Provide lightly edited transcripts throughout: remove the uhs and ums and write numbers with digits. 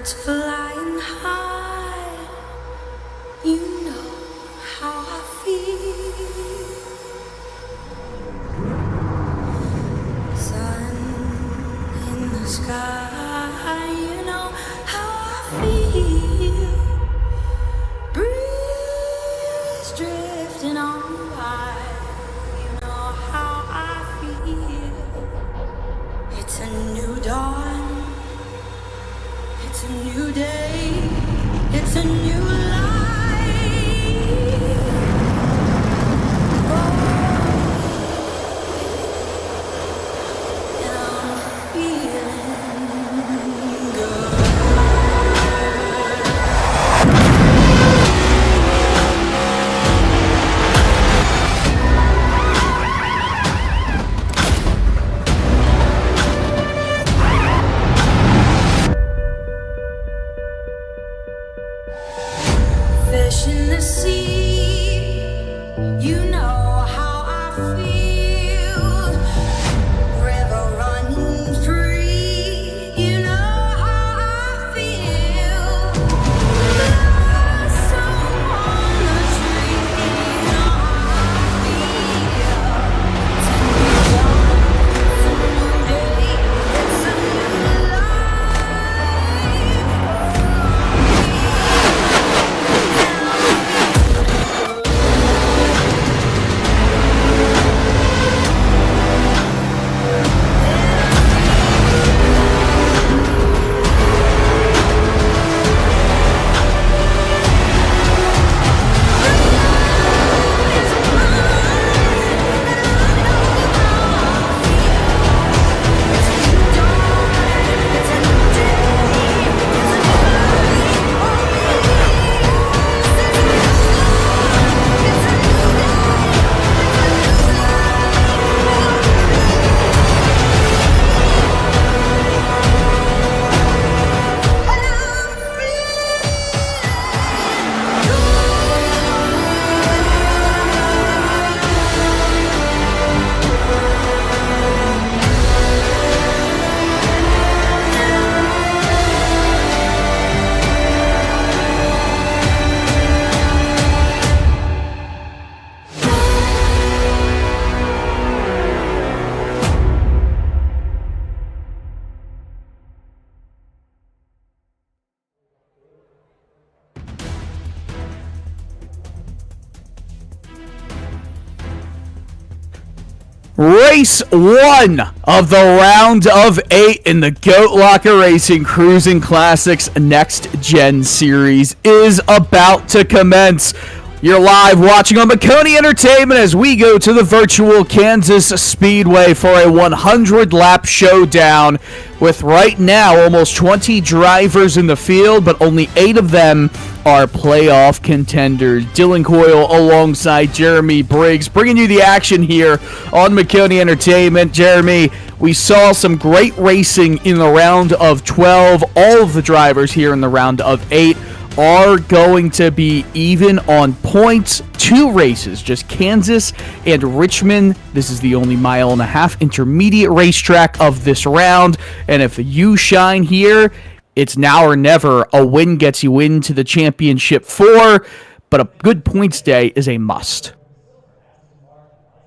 birds flying high, you know how I feel. Sun in the sky, you know how I feel. Breeze drifting on by, you know how I feel. It's a new dawn, it's a new day, it's a new life. And I'm feeling good. Fish in the sea, you know how I feel. River running free, you know how I feel. Blossom on the tree, you know how I feel. It's a new day, it's a new life. Race 1 of the round of 8 in the GoatLocker Racing Cruisin Classics Next Gen Series is about to commence. You're live watching on Maconi Entertainment as we go to the virtual Kansas Speedway for a 100-lap showdown with right now almost 20 drivers in the field, but only 8 of them are playoff contenders. Dylan Coyle alongside Jeremy Briggs bringing you the action here on Maconi Entertainment. Jeremy, we saw some great racing in the round of 12. All of the drivers here in the round of 8 are going to be even on points. 2 races, just Kansas and Richmond. This is the only mile-and-a-half intermediate racetrack of this round, and if you shine here, it's now or never. A win gets you into the championship 4, but a good points day is a must.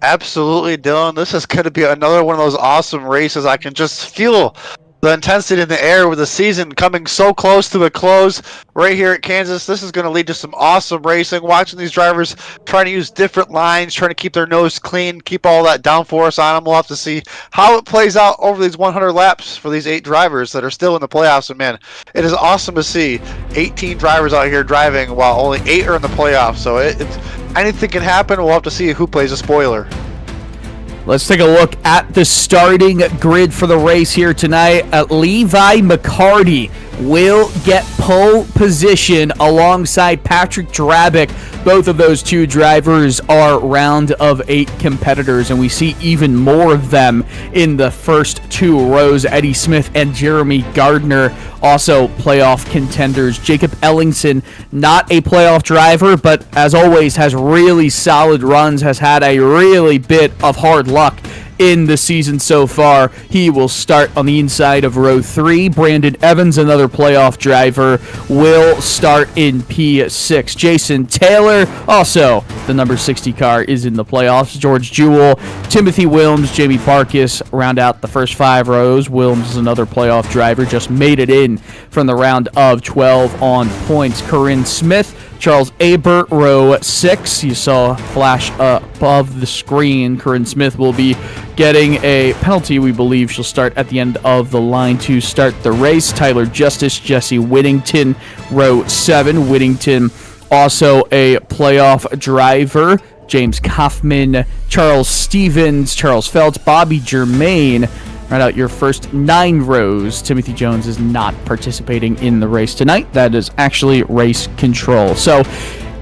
Absolutely, Dylan. This is going to be another one of those awesome races. I can just feel the intensity in the air with the season coming so close to a close right here at Kansas. This is going to lead to some awesome racing. Watching these drivers trying to use different lines, trying to keep their nose clean, keep all that downforce on them. We'll have to see how it plays out over these 100 laps for these 8 drivers that are still in the playoffs. And man, it is awesome to see 18 drivers out here driving while only 8 are in the playoffs. So it's anything can happen. We'll have to see who plays a spoiler. Let's take a look at the starting grid for the race here tonight. Levi McCarty will get pole position alongside Patrick Drabick. Both of those 2 drivers are round of 8 competitors, and we see even more of them in the first 2 rows. Eddie Smith and Jeremy Gardner, also playoff contenders. Jacob Ellingson, not a playoff driver, but as always has really solid runs, has had a really bit of hard luck in the season so far. He will start on the inside of row 3. Brandon Evans, another playoff driver, will start in P6. Jason Taylor, also the number 60 car, is in the playoffs. George Jewell, Timothy Wilms, Jamie Barkis round out the first 5 rows. Wilms is another playoff driver, just made it in from the round of 12 on points. Corinne Smith, Charles Aber, row 6. You saw a flash above the screen. Corinne Smith will be getting a penalty. We believe she'll start at the end of the line to start the race. Tyler Justice, Jesse Whittington, row 7. Whittington, also a playoff driver. James Kaufman, Charles Stevens, Charles Feltz, Bobby Germain. Round out your first 9 rows. Timothy Jones is not participating in the race tonight. That is actually race control. So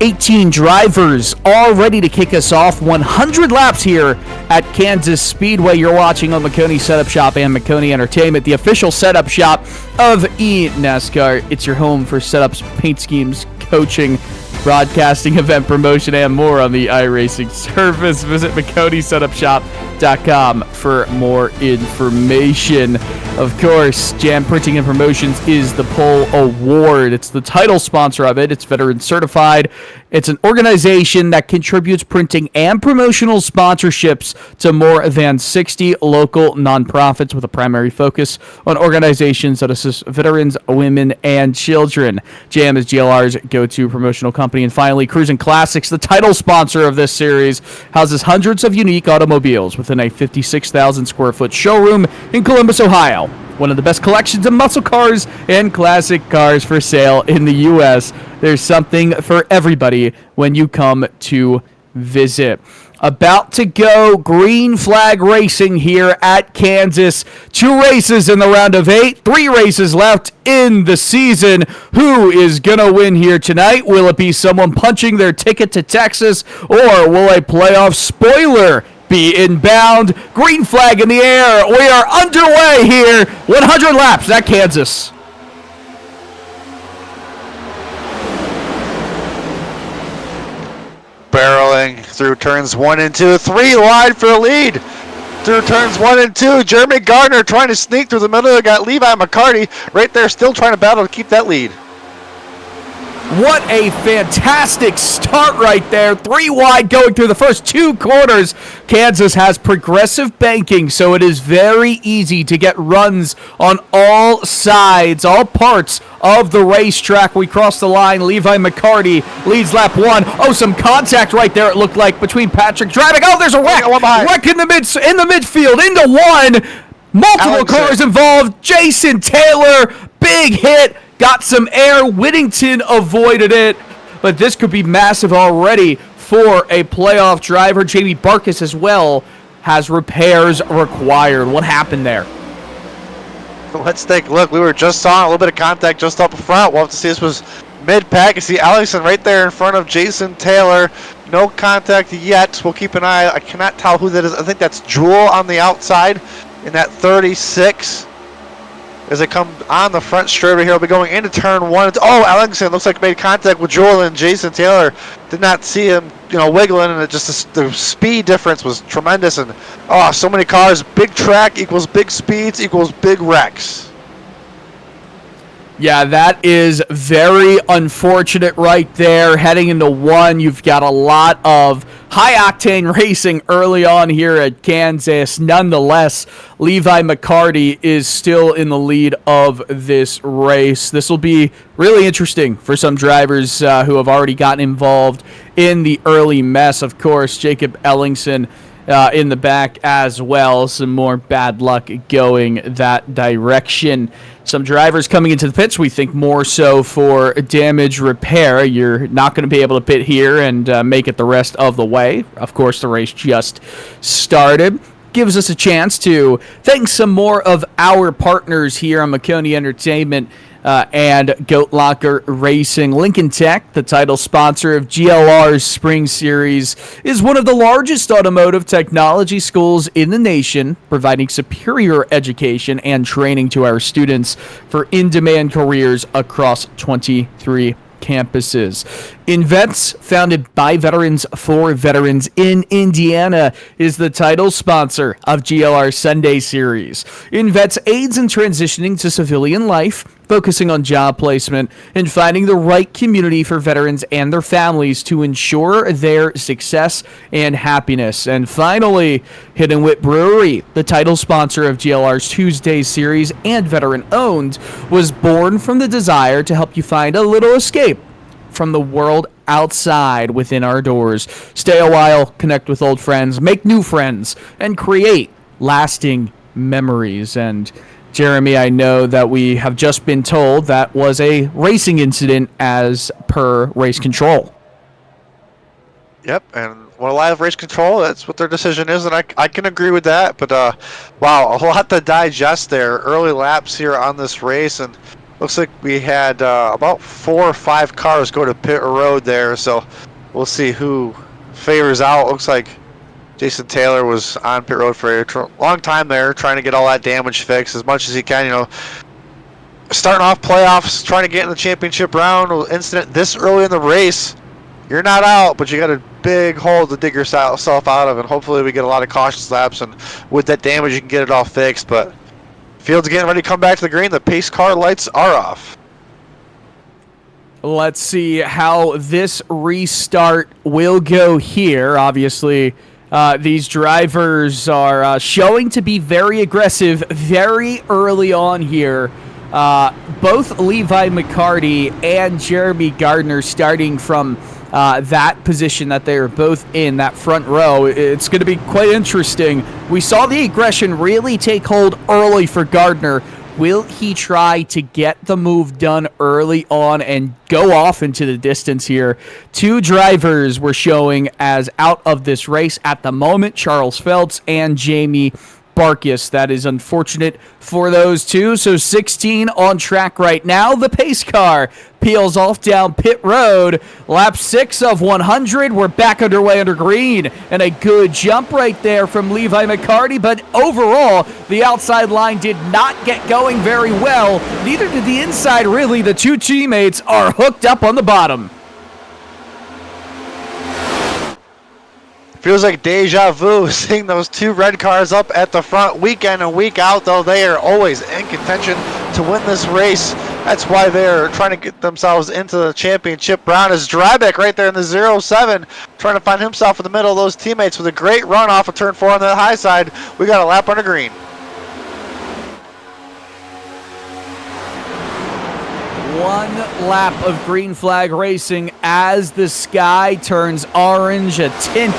18 drivers all ready to kick us off. 100 laps here at Kansas Speedway. You're watching on Maconi Setup Shop and Maconi Entertainment, the official setup shop of eNASCAR. It's your home for setups, paint schemes, coaching, broadcasting, event promotion, and more on the iRacing service. Visit MaconiSetupShop.com for more information. Of course, Jam Printing and Promotions is the Pole Award. It's the title sponsor of it. It's veteran certified. It's an organization that contributes printing and promotional sponsorships to more than 60 local nonprofits with a primary focus on organizations that assist veterans, women, and children. Jam is GLR's go-to promotional company. And finally, Cruisin Classics, the title sponsor of this series, houses hundreds of unique automobiles within a 56,000 square foot showroom in Columbus, Ohio. One of the best collections of muscle cars and classic cars for sale in the U.S. There's something for everybody when you come to visit. About to go green flag racing here at Kansas. 2 races in the round of 8. 3 races left in the season. Who is going to win here tonight? Will it be someone punching their ticket to Texas, or will a playoff spoiler be inbound? Green flag in the air. We are underway here. 100 laps at Kansas. Barreling through turns 1 and 2. 3 wide for the lead. Through turns 1 and 2, Jeremy Gardner trying to sneak through the middle. Got Levi McCarty right there, still trying to battle to keep that lead. What a fantastic start right there. 3 wide going through the first 2 corners. Kansas has progressive banking, so it is very easy to get runs on all sides, all parts of the racetrack. We cross the line. Levi McCarty leads lap 1. Oh, some contact right there, it looked like, between Patrick driving. Oh, there's a wreck. Wreck in the midfield into 1. Multiple cars involved. Jason Taylor, big hit. Got some air. Whittington avoided it. But this could be massive already for a playoff driver. Jamie Barkis as well has repairs required. What happened there? Let's take a look. We were just on a little bit of contact just up front. We'll have to see. This was mid-pack. You see Allison right there in front of Jason Taylor. No contact yet. We'll keep an eye. I cannot tell who that is. I think that's Jewel on the outside in that 36. As they come on the front straight over here, we'll be going into turn 1. Oh, Ellingson looks like made contact with Joel, and Jason Taylor did not see him, wiggling, and it just the speed difference was tremendous. And so many cars. Big track equals big speeds equals big wrecks. Yeah, that is very unfortunate right there. Heading into 1, you've got a lot of high-octane racing early on here at Kansas. Nonetheless, Levi McCarty is still in the lead of this race. This will be really interesting for some drivers who have already gotten involved in the early mess. Of course, Jacob Ellingson in the back as well. Some more bad luck going that direction. Some drivers coming into the pits, we think more so for damage repair. You're not going to be able to pit here and make it the rest of the way. Of course, the race just started. Gives us a chance to thank some more of our partners here on Maconi Entertainment and GoatLocker Racing. Lincoln Tech, the title sponsor of GLR's Spring Series, is one of the largest automotive technology schools in the nation, providing superior education and training to our students for in-demand careers across 23 campuses. InVets, founded by veterans for veterans in Indiana, is the title sponsor of GLR Sunday Series. InVets aids in transitioning to civilian life, focusing on job placement and finding the right community for veterans and their families to ensure their success and happiness. And finally, Hidden Wit Brewery, the title sponsor of GLR's Tuesday Series and veteran-owned, was born from the desire to help you find a little escape from the world outside within our doors. Stay a while, connect with old friends, make new friends, and create lasting memories. And Jeremy, I know that we have just been told that was a racing incident as per race control. Yep, and when a live race control, that's what their decision is, and I can agree with that. But wow, a lot to digest there. Early laps here on this race, and looks like we had about 4 or 5 cars go to pit road there. So we'll see who favors out. Looks like Jason Taylor was on pit road for a long time there, trying to get all that damage fixed as much as he can. You know, starting off playoffs, trying to get in the championship round, incident this early in the race. You're not out, but you got a big hole to dig yourself out of, and hopefully we get a lot of cautious laps, and with that damage you can get it all fixed. But field's getting ready to come back to the green. The pace car lights are off. Let's see how this restart will go here. Obviously, these drivers are showing to be very aggressive very early on here. Both Levi McCarty and Jeremy Gardner starting from that position that they were both in, that front row. It's going to be quite interesting. We saw the aggression really take hold early for Gardner. Will he try to get the move done early on and go off into the distance here? 2 drivers were showing as out of this race at the moment, Charles Phelps and Jamie Barkus. That is unfortunate for those two. So 16 on track right now. The pace car peels off down pit road. Lap 6 of 100. We're back underway under green. And a good jump right there from Levi McCarty. But overall, the outside line did not get going very well. Neither did the inside, really. The 2 teammates are hooked up on the bottom. Feels like deja vu seeing those 2 red cars up at the front week in and week out, though they are always in contention to win this race. That's why they're trying to get themselves into the championship round. Is Drabek right there in the 0-7, trying to find himself in the middle of those teammates with a great run off of turn 4 on the high side. We got a lap under green. One lap of green flag racing as the sky turns orange, a tint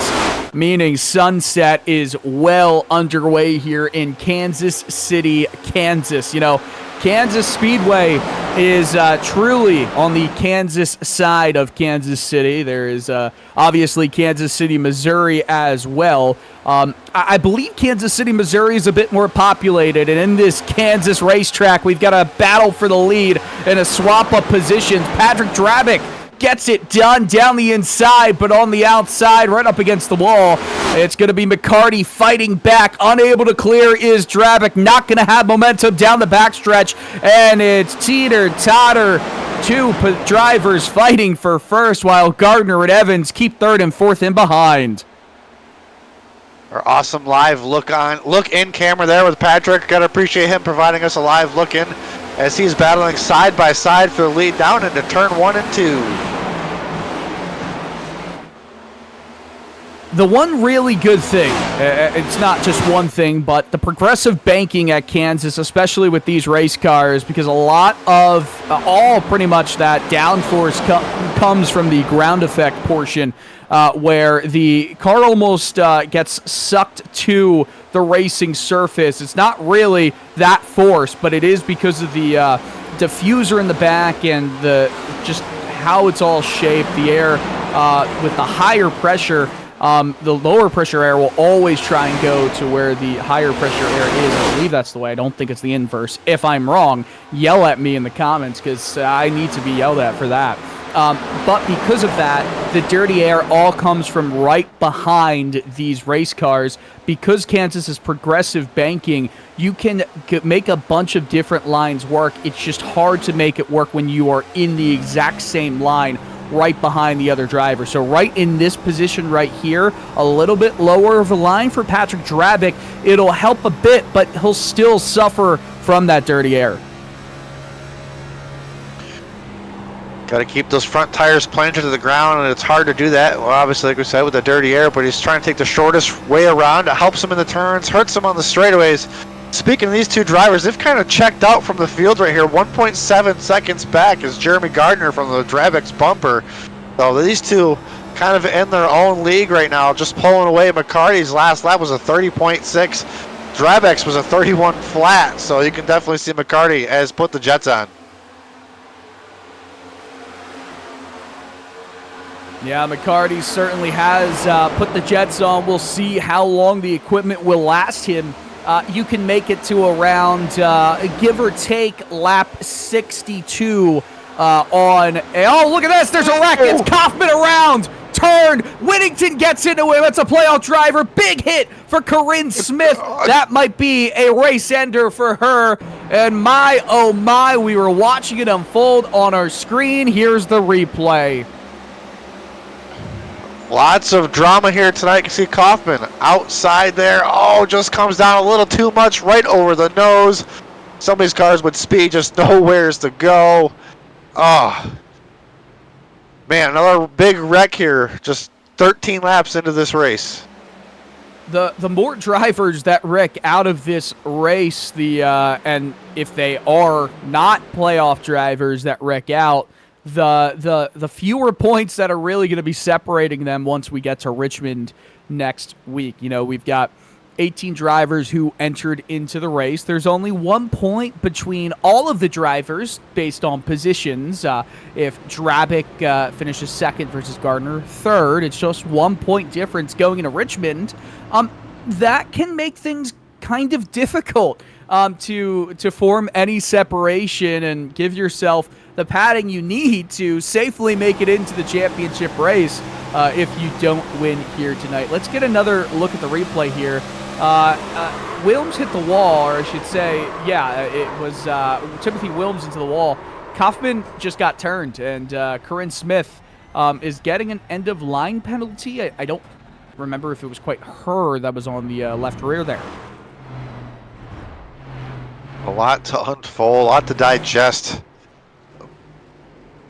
meaning sunset is well underway here in Kansas City, Kansas. You know, Kansas Speedway is truly on the Kansas side of Kansas City. There is obviously Kansas City, Missouri as well. I believe Kansas City, Missouri is a bit more populated, and in this Kansas racetrack, we've got a battle for the lead and a swap of positions. Patrick Drabek gets it done down the inside, but on the outside, right up against the wall, it's going to be McCarty fighting back. Unable to clear is Drabek. Not going to have momentum down the backstretch, and it's teeter-totter. 2 drivers fighting for first, while Gardner and Evans keep 3rd and 4th in behind. Our awesome live look in camera there with Patrick. Got to appreciate him providing us a live look in as he's battling side by side for the lead down into turn 1 and 2. The one really good thing, it's not just one thing, but the progressive banking at Kansas, especially with these race cars, because a lot of, all pretty much that downforce comes from the ground effect portion, where the car almost gets sucked to the racing surface. It's not really that force, but it is because of the diffuser in the back and the just how it's all shaped. The air with the higher pressure, the lower pressure air will always try and go to where the higher pressure air is. I believe that's the way. I don't think it's the inverse. If I'm wrong, yell at me in the comments because I need to be yelled at for that. But because of that, the dirty air all comes from right behind these race cars. Because Kansas is progressive banking, you can make a bunch of different lines work. It's just hard to make it work when you are in the exact same line right behind the other driver. So right in this position right here, a little bit lower of a line for Patrick Drabick. It'll help a bit, but he'll still suffer from that dirty air. Got to keep those front tires planted to the ground, and it's hard to do that. Well, obviously, like we said, with the dirty air, but he's trying to take the shortest way around. It helps him in the turns, hurts him on the straightaways. Speaking of these two drivers, they've kind of checked out from the field right here. 1.7 seconds back is Jeremy Gardner from the Drabick's bumper. So these two kind of in their own league right now, just pulling away. McCarty's last lap was a 30.6. Drabick's was a 31 flat, so you can definitely see McCarty has put the Jets on. Yeah, McCarty certainly has put the Jets on. We'll see how long the equipment will last him. You can make it to around, give or take, lap 62 on... Oh, look at this! There's a wreck! It's Kaufman around! Turned! Whittington gets into him! It's a playoff driver! Big hit for Corinne Smith! That might be a race ender for her. And my, oh my, we were watching it unfold on our screen. Here's the replay. Lots of drama here tonight. You can see Kaufman outside there. Oh, just comes down a little too much, right over the nose. Some of these cars with speed just nowheres to go. Oh, man, another big wreck here. Just 13 laps into this race. The more drivers that wreck out of this race, and if they are not playoff drivers that wreck out, the fewer points that are really going to be separating them once we get to Richmond next week. You know, we've got 18 drivers who entered into the race. There's only 1 point between all of the drivers based on positions. If Drabick finishes second versus Gardner third, it's just 1 point difference going into Richmond. That can make things kind of difficult to form any separation and give yourself the padding you need to safely make it into the championship race if you don't win here tonight. Let's get another look at the replay here. Wilms hit the wall, or I should say, yeah, it was Timothy Wilms into the wall. Kaufman just got turned, and Corinne Smith is getting an end-of-line penalty. I don't remember if it was quite her that was on the left rear there. A lot to unfold, a lot to digest.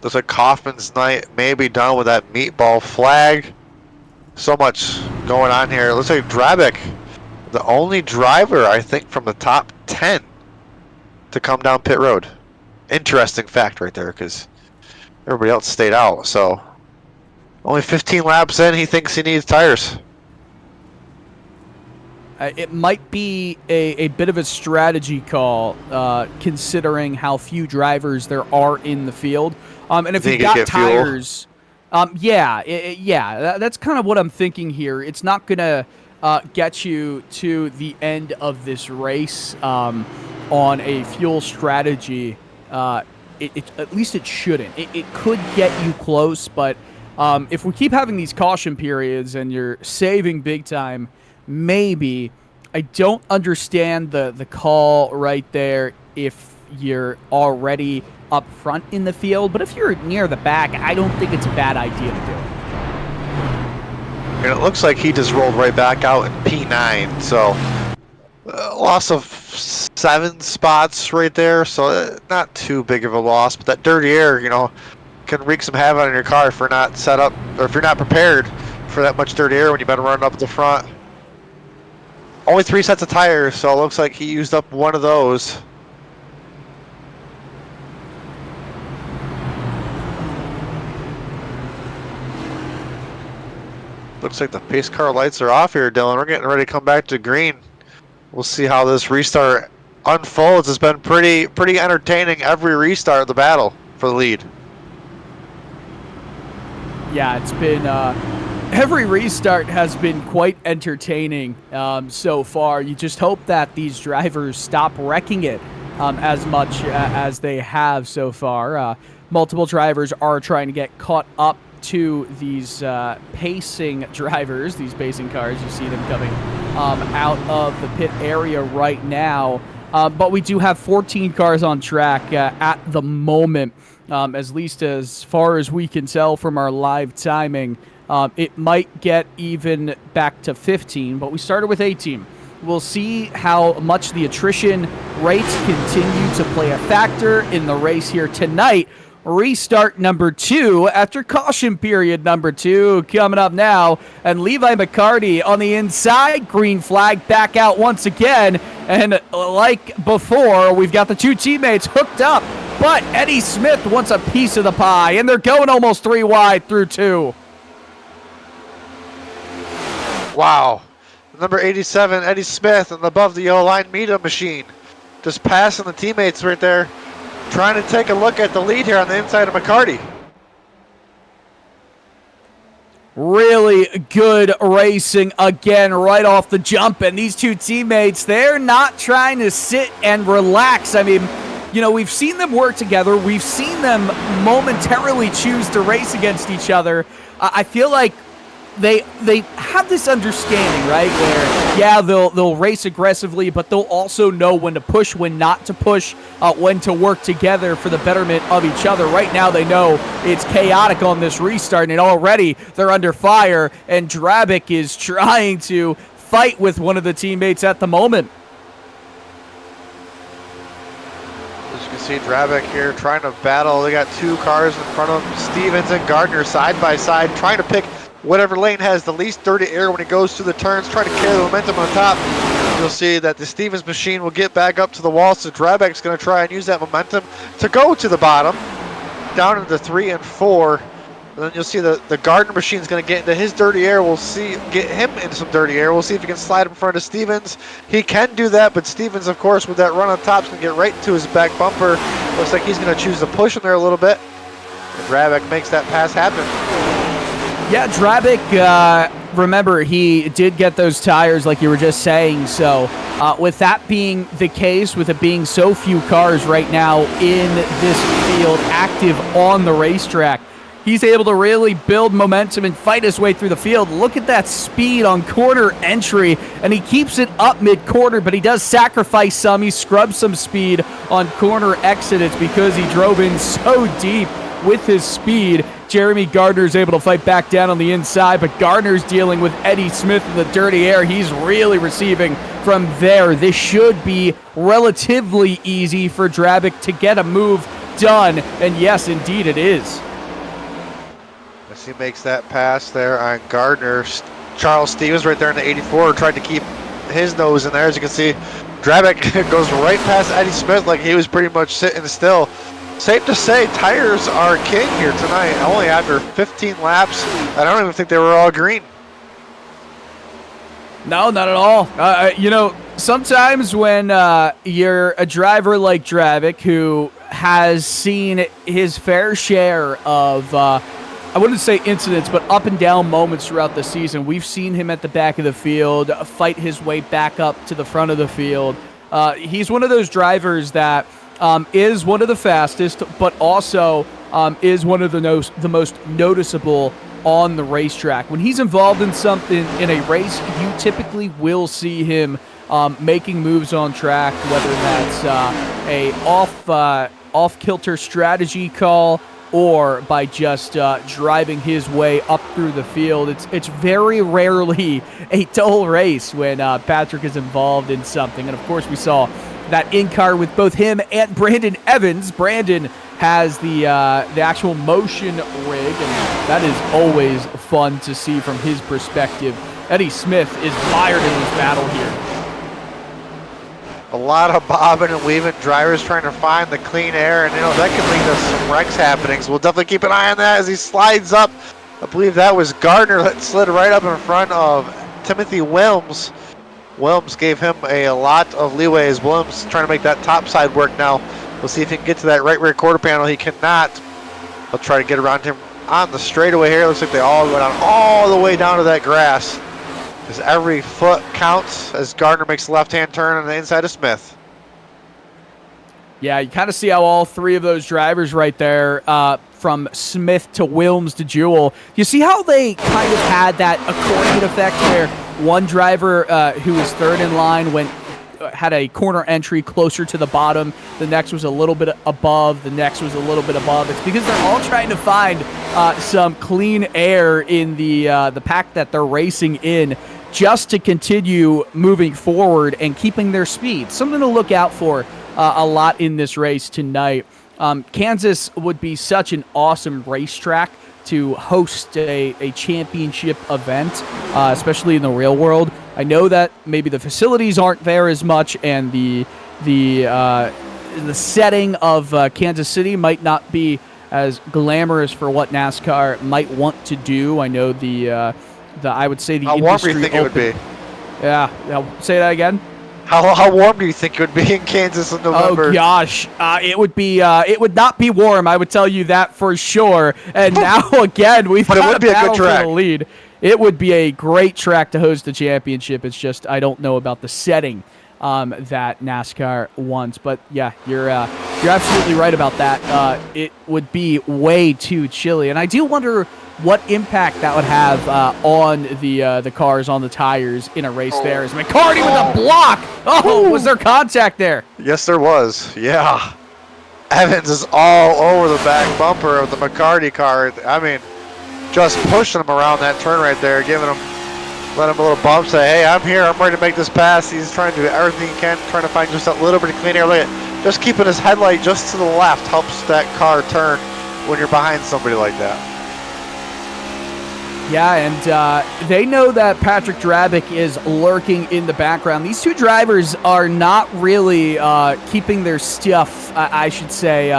Looks like Kaufman's night may be done with that meatball flag. So much going on here. It looks like Drabick, the only driver, I think, from the top 10 to come down pit road. Interesting fact right there, because everybody else stayed out. So only 15 laps in, he thinks he needs tires. It might be a bit of a strategy call, considering how few drivers there are in the field. And if you've got tires, that's kind of what I'm thinking here. It's not going to get you to the end of this race on a fuel strategy. At least it shouldn't. It could get you close, but if we keep having these caution periods and you're saving big time, maybe. I don't understand the call right there if you're already up front in the field, but if you're near the back, I don't think it's a bad idea to do it. And it looks like he just rolled right back out in P9, so loss of 7 spots right there, so not too big of a loss, but that dirty air, you know, can wreak some havoc on your car if you're not set up, or if you're not prepared for that much dirty air when you've been running up at the front. Only 3 sets of tires, so it looks like he used up one of those. Looks like the pace car lights are off here, Dylan. We're getting ready to come back to green. We'll see how this restart unfolds. It's been pretty entertaining every restart of the battle for the lead. Yeah, it's been every restart has been quite entertaining so far. You just hope that these drivers stop wrecking it as much as they have so far. multiple drivers are trying to get caught up to these pacing drivers, these pacing cars. You see them coming out of the pit area right now. But we do have 14 cars on track at the moment, at least as far as we can tell from our live timing. It might get even back to 15, but we started with 18. We'll see how much the attrition rates continue to play a factor in the race here tonight. Restart number 2 after caution period number 2 coming up now. And Levi McCarty on the inside. Green flag back out once again. And like before, we've got the 2 teammates hooked up. But Eddie Smith wants a piece of the pie. And they're going almost 3 wide through 2. Wow. Number 87, Eddie Smith, and above the yellow line, Mita machine. Just passing the teammates right there. Trying to take a look at the lead here on the inside of McCarty. Really good racing again right off the jump. And these 2 teammates, they're not trying to sit and relax. I mean, you know, we've seen them work together. We've seen them momentarily choose to race against each other. I feel like they have this understanding, right, where, yeah, they'll race aggressively, but they'll also know when to push, when not to push, when to work together for the betterment of each other. Right now, they know it's chaotic on this restart, and already they're under fire, and Drabic is trying to fight with one of the teammates at the moment. As you can see, Drabic here trying to battle. They got 2 cars in front of them. Stevens and Gardner side by side, trying to pick whatever lane has the least dirty air when it goes through the turns, trying to carry the momentum on top. You'll see that the Stevens machine will get back up to the wall, so Drabek's going to try and use that momentum to go to the bottom, down into 3 and 4. And then you'll see the Gardner machine is going to get into his dirty air. We'll see, get him into some dirty air. We'll see if he can slide in front of Stevens. He can do that, but Stevens, of course, with that run on top, is going to get right into his back bumper. Looks like he's going to choose to push him there a little bit. And Drabek makes that pass happen. Yeah, Drabic, remember, he did get those tires like you were just saying, so with that being the case, with it being so few cars right now in this field active on the racetrack, he's able to really build momentum and fight his way through the field. Look at that speed on corner entry, and he keeps it up mid-corner, but he does sacrifice some. He scrubs some speed on corner exit. It's because he drove in so deep with his speed. Jeremy Gardner is able to fight back down on the inside, but Gardner's dealing with Eddie Smith in the dirty air. He's really receiving from there. This should be relatively easy for Drabic to get a move done, and yes, indeed it is. As he makes that pass there on Gardner, Charles Stevens right there in the 84 tried to keep his nose in there. As you can see, Drabic goes right past Eddie Smith like he was pretty much sitting still. Safe to say, tires are king here tonight. Only after 15 laps, I don't even think they were all green. No, not at all. You know, sometimes when you're a driver like Drabic, who has seen his fair share of, I wouldn't say incidents, but up and down moments throughout the season, we've seen him at the back of the field fight his way back up to the front of the field. He's one of those drivers that is one of the fastest, but also is one of the most noticeable on the racetrack. When he's involved in something in a race, you typically will see him making moves on track, whether that's a off-kilter strategy call or by just driving his way up through the field. It's very rarely a dull race when Patrick is involved in something. And of course, we saw that in-car with both him and Brandon Evans. Brandon has the actual motion rig, and that is always fun to see from his perspective. Eddie Smith is mired in this battle here. A lot of bobbing and weaving, drivers trying to find the clean air, and that can lead to some wrecks happening. So we'll definitely keep an eye on that as he slides up. I believe that was Gardner that slid right up in front of Timothy Wilms. Wilms gave him a lot of leeway as Wilms trying to make that top side work now. We'll see if he can get to that right rear quarter panel. He cannot. He'll try to get around him on the straightaway here. Looks like they all go down all the way down to that grass. As every foot counts as Gardner makes the left-hand turn on the inside of Smith. Yeah, you kind of see how all three of those drivers right there, from Smith to Wilms to Jewell, you see how they kind of had that accordion effect where one driver who was third in line had a corner entry closer to the bottom, the next was a little bit above, the next was a little bit above. It's because they're all trying to find some clean air in the pack that they're racing in, just to continue moving forward and keeping their speed. Something to look out for a lot in this race tonight. Kansas would be such an awesome racetrack to host a championship event, especially in the real world. I know that maybe the facilities aren't there as much, and the setting of Kansas City might not be as glamorous for what NASCAR might want to do. I know I would say the How warm do industry you think it would be? Yeah, say that again. How warm do you think it would be in Kansas in November? Oh gosh, it would not be warm. I would tell you that for sure. And now again, we've But it got would be a good battle for track. the lead. It would be a great track to host the championship. It's just I don't know about the setting that NASCAR wants. But yeah, you're absolutely right about that. It would be way too chilly, and I do wonder what impact that would have on the cars, on the tires in a race. There is McCarty with a block. Oh, was there contact there? Yes, there was. Yeah. Evans is all over the back bumper of the McCarty car. I mean, just pushing him around that turn right there, letting him a little bump, say, hey, I'm here, I'm ready to make this pass. He's trying to do everything he can, trying to find just a little bit of clean air. Look at, just keeping his headlight just to the left helps that car turn when you're behind somebody like that. Yeah, and they know that Patrick Drabick is lurking in the background. These two drivers are not really keeping their stuff, I should say,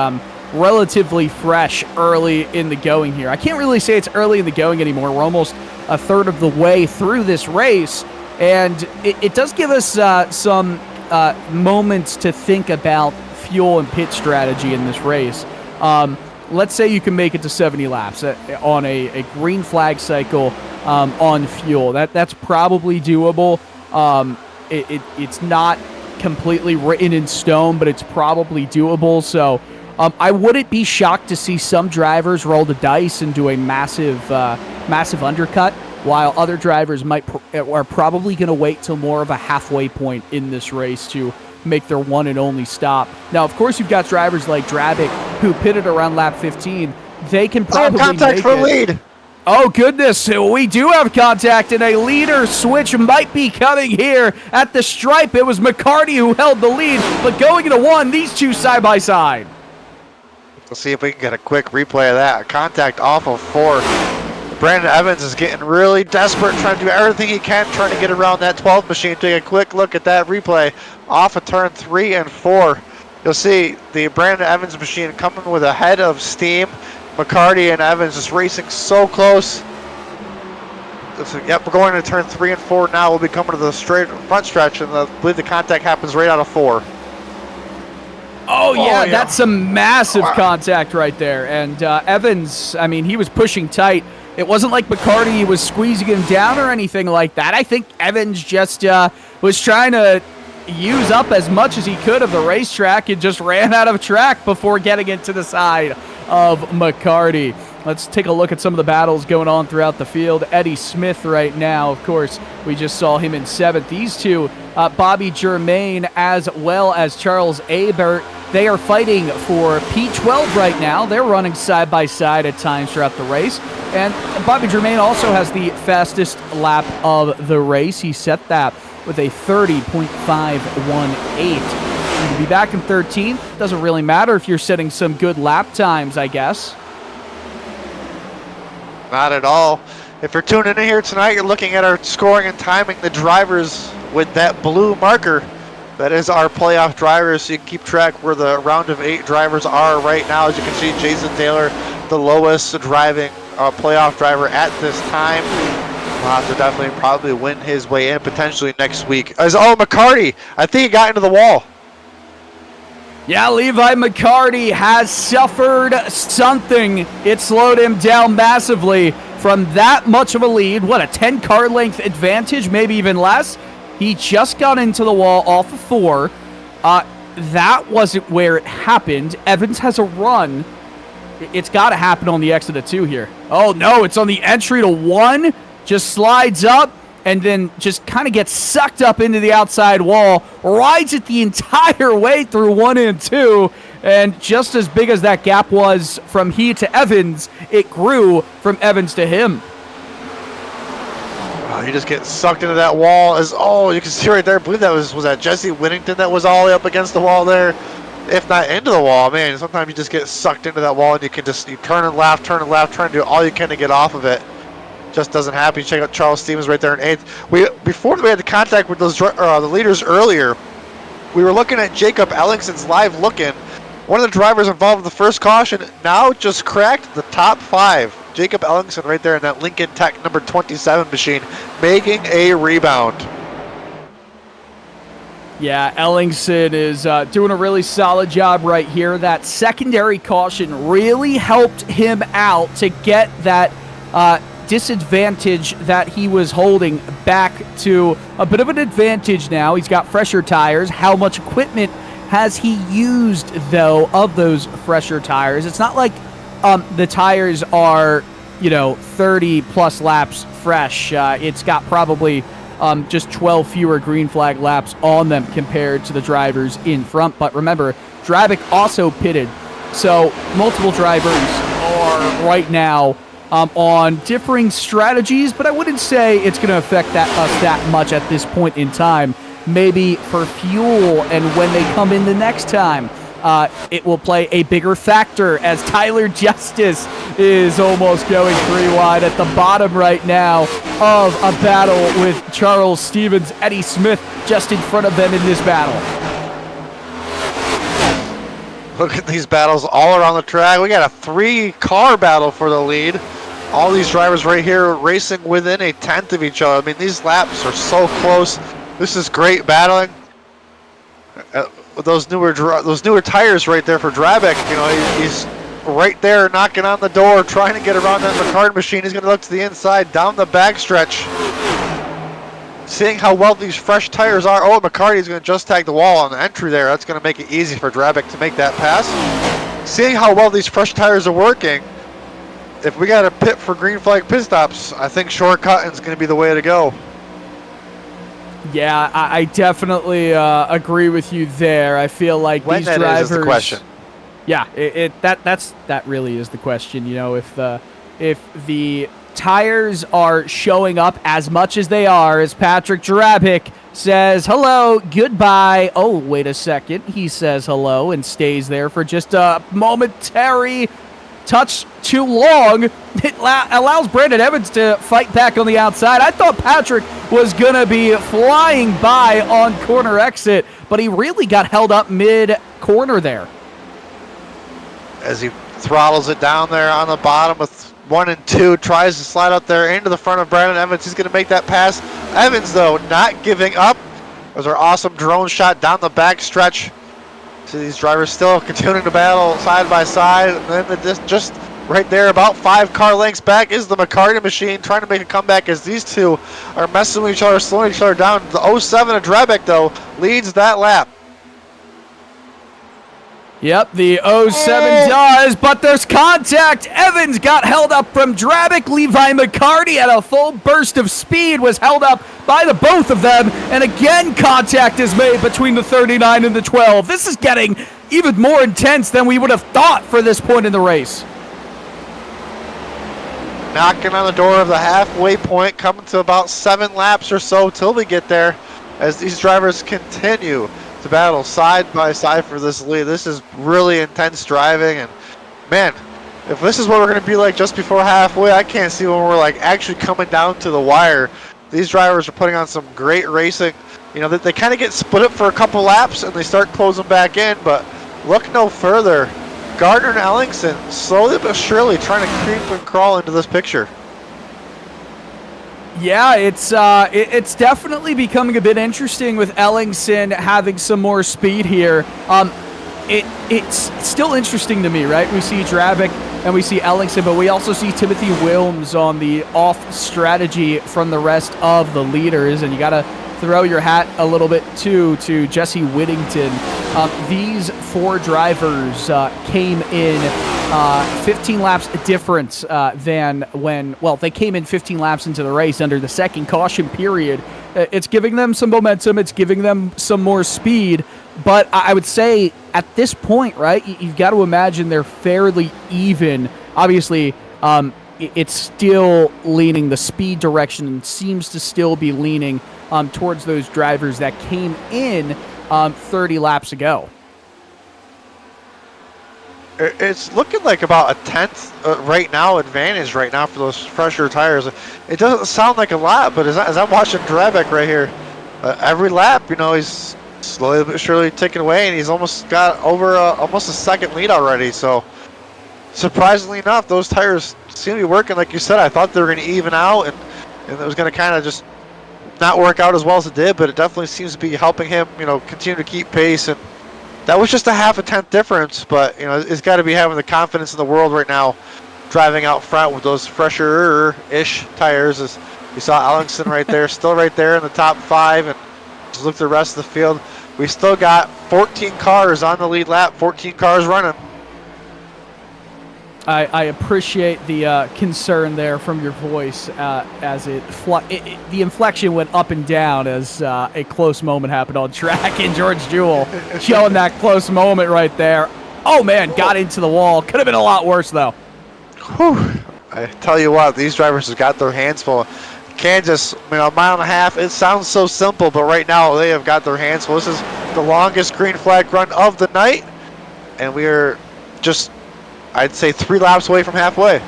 relatively fresh early in the going here. I can't really say it's early in the going anymore. We're almost a third of the way through this race, and it does give us some moments to think about fuel and pit strategy in this race. Let's say you can make it to 70 laps on a green flag cycle on fuel. That's probably doable. It's not completely written in stone, but it's probably doable. So I wouldn't be shocked to see some drivers roll the dice and do a massive undercut, while other drivers are probably going to wait till more of a halfway point in this race to make their one and only stop. Now, of course, you've got drivers like Drabick who pitted around lap 15. They can probably contact make for it. lead. Oh, goodness. We do have contact, and a leader switch might be coming here at the stripe. It was McCarty who held the lead, but going into one, these two side by side. We'll see if we can get a quick replay of that. Contact off of 4. Brandon Evans is getting really desperate, trying to do everything he can, trying to get around that 12 machine. Take a quick look at that replay off of turn 3 and 4. You'll see the Brandon Evans machine coming with a head of steam. McCarty and Evans just racing so close. Yep, we're going to turn 3 and 4 now. We'll be coming to the straight front stretch, and I believe the contact happens right out of 4. Oh, yeah, that's some massive contact right there. And Evans, I mean, he was pushing tight. It wasn't like McCarty was squeezing him down or anything like that. I think Evans just was trying to use up as much as he could of the racetrack and just ran out of track before getting into the side of McCarty. Let's take a look at some of the battles going on throughout the field. Eddie Smith right now, of course, we just saw him in 7th. These two, Bobby Germain as well as Charles Abert, they are fighting for P12 right now. They're running side by side at times throughout the race. And Bobby Germain also has the fastest lap of the race. He set that with a 30.518. He'll be back in 13th. Doesn't really matter if you're setting some good lap times, I guess. Not at all. If you're tuning in here tonight, you're looking at our scoring and timing the drivers with that blue marker. That is our playoff drivers, so you can keep track where the round of 8 drivers are right now. As you can see, Jason Taylor, the lowest driving playoff driver at this time. We'll have to definitely probably win his way in potentially next week. McCarty, I think he got into the wall. Yeah, Levi McCarty has suffered something. It slowed him down massively from that much of a lead. What, a 10-car length advantage, maybe even less? He just got into the wall off of 4. that wasn't where it happened. Evans has a run. It's got to happen on the exit of 2 here. Oh, no, it's on the entry to 1. Just slides up and then just kind of gets sucked up into the outside wall. Rides it the entire way through 1 and 2. And just as big as that gap was from he to Evans, it grew from Evans to him. Oh, you just get sucked into that wall. You can see right there, I believe that was that Jesse Whittington that was all the way up against the wall there. If not into the wall, man, sometimes you just get sucked into that wall and you turn and left, trying to do all you can to get off of it. Just doesn't happen. You check out Charles Stevens right there in 8th. Before we had the contact with those the leaders earlier, we were looking at Jacob Ellingson's live look-in. One of the drivers involved in the first caution now just cracked the top 5. Jacob Ellingson right there in that Lincoln Tech number 27 machine, making a rebound. Yeah, Ellingson is doing a really solid job right here. That secondary caution really helped him out to get that disadvantage that he was holding back to a bit of an advantage now. He's got fresher tires. How much equipment has he used, though, of those fresher tires? It's not like the tires are, 30-plus laps fresh. It's got probably just 12 fewer green flag laps on them compared to the drivers in front. But remember, Drabic also pitted. So multiple drivers are right now on differing strategies, but I wouldn't say it's going to affect us that much at this point in time. Maybe for fuel and when they come in the next time, it will play a bigger factor as Tyler Justice is almost going 3 wide at the bottom right now of a battle with Charles Stevens. Eddie Smith just in front of them in this battle. Look at these battles all around the track. We got a 3-car battle for the lead. All these drivers right here racing within a tenth of each other. I mean, these laps are so close. This is great battling. With those newer tires right there for Drabic, he's right there knocking on the door, trying to get around that McCartan machine. He's going to look to the inside, down the backstretch. Seeing how well these fresh tires are. Oh, McCarty's going to just tag the wall on the entry there. That's going to make it easy for Drabic to make that pass. Seeing how well these fresh tires are working, if we got a pit for green flag pit stops, I think shortcutting is going to be the way to go. Yeah, I definitely agree with you there. I feel like when these that drivers. Is the question. Yeah, that really is the question. If the tires are showing up as much as they are, as Patrick Drabic says hello, goodbye. Oh, wait a second. He says hello and stays there for just a momentary touch too long. It allows Brandon Evans to fight back on the outside. I thought Patrick was going to be flying by on corner exit, but he really got held up mid-corner there. As he throttles it down there on the bottom with 1 and 2, tries to slide up there into the front of Brandon Evans. He's going to make that pass. Evans, though, not giving up. Those are awesome drone shot down the back stretch. See these drivers still continuing to battle side by side. And then just right there, about 5 car lengths back, is the McCarty machine trying to make a comeback as these two are messing with each other, slowing each other down. The 07 of Drabic, though, leads that lap. Yep, the 07 does, but there's contact. Evans got held up from Drabic. Levi McCarty at a full burst of speed was held up by the both of them. And again, contact is made between the 39 and the 12. This is getting even more intense than we would have thought for this point in the race. Knocking on the door of the halfway point, coming to about 7 laps or so till we get there as these drivers continue to battle side by side for this lead. This is really intense driving, and man, if this is what we're going to be like just before halfway, I can't see when we're like actually coming down to the wire. These drivers are putting on some great racing. They kind of get split up for a couple laps and they start closing back in, but look no further. Gardner and Ellingson slowly but surely trying to creep and crawl into this picture. Yeah, it's definitely becoming a bit interesting with Ellingson having some more speed here. It's still interesting to me, right? We see Drabic and we see Ellingson, but we also see Timothy Wilms on the off strategy from the rest of the leaders, and you got to throw your hat a little bit to Jesse Whittington. These 4 drivers came in 15 laps difference than when, well, they came in 15 laps into the race under the second caution period. It's giving them some momentum. It's giving them some more speed. But I would say at this point, right, you've got to imagine they're fairly even. Obviously, it's still leaning the speed direction and seems to still be leaning towards those drivers that came in 30 laps ago. It's looking like about a 10th right now advantage right now for those fresher tires. It doesn't sound like a lot, but as I'm watching Drabek right here, every lap, he's slowly but surely ticking away, and he's almost got over almost a second lead already. So surprisingly enough, those tires seem to be working. Like you said, I thought they were going to even out, and it was going to kind of just not work out as well as it did, but it definitely seems to be helping him, continue to keep pace. And that was just a half a tenth difference, but it's got to be having the confidence in the world right now, driving out front with those fresher-ish tires. As you saw Ellingson right there, still right there in the top 5, and just look at the rest of the field. We still got 14 cars on the lead lap, 14 cars running. I appreciate the concern there from your voice as the inflection went up and down as a close moment happened on track, and George Jewell showing that close moment right there. Oh, man, got into the wall. Could have been a lot worse, though. Whew. I tell you what, these drivers have got their hands full. Kansas, a mile and a half, it sounds so simple, but right now they have got their hands full. This is the longest green flag run of the night, and we are just, I'd say, 3 laps away from halfway.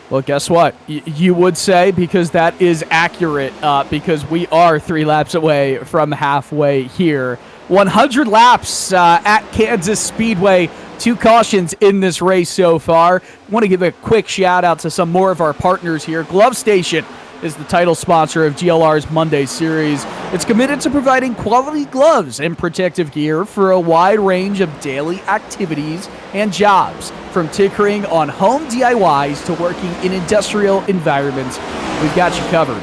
Well, guess what? You would say, because that is accurate, because we are 3 laps away from halfway here. 100 laps at Kansas Speedway. 2 cautions in this race so far. I want to give a quick shout out to some more of our partners here. Glove Station is the title sponsor of GLR's Monday Series. It's committed to providing quality gloves and protective gear for a wide range of daily activities and jobs, from tinkering on home DIYs to working in industrial environments. We've got you covered.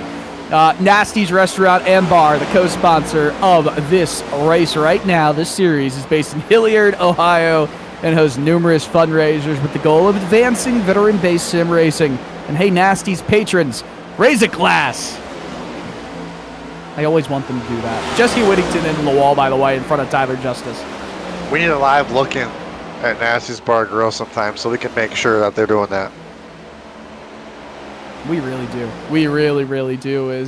Nasty's Restaurant and Bar, the co-sponsor of this race right now. This series is based in Hilliard, Ohio, and hosts numerous fundraisers with the goal of advancing veteran-based sim racing. And hey, Nasty's patrons, raise a glass. I always want them to do that. Jesse Whittington in the wall, by the way, in front of Tyler Justice. We need a live look-in at Nasty's Bar Grill sometime so we can make sure that they're doing that. We really do. We really, really do.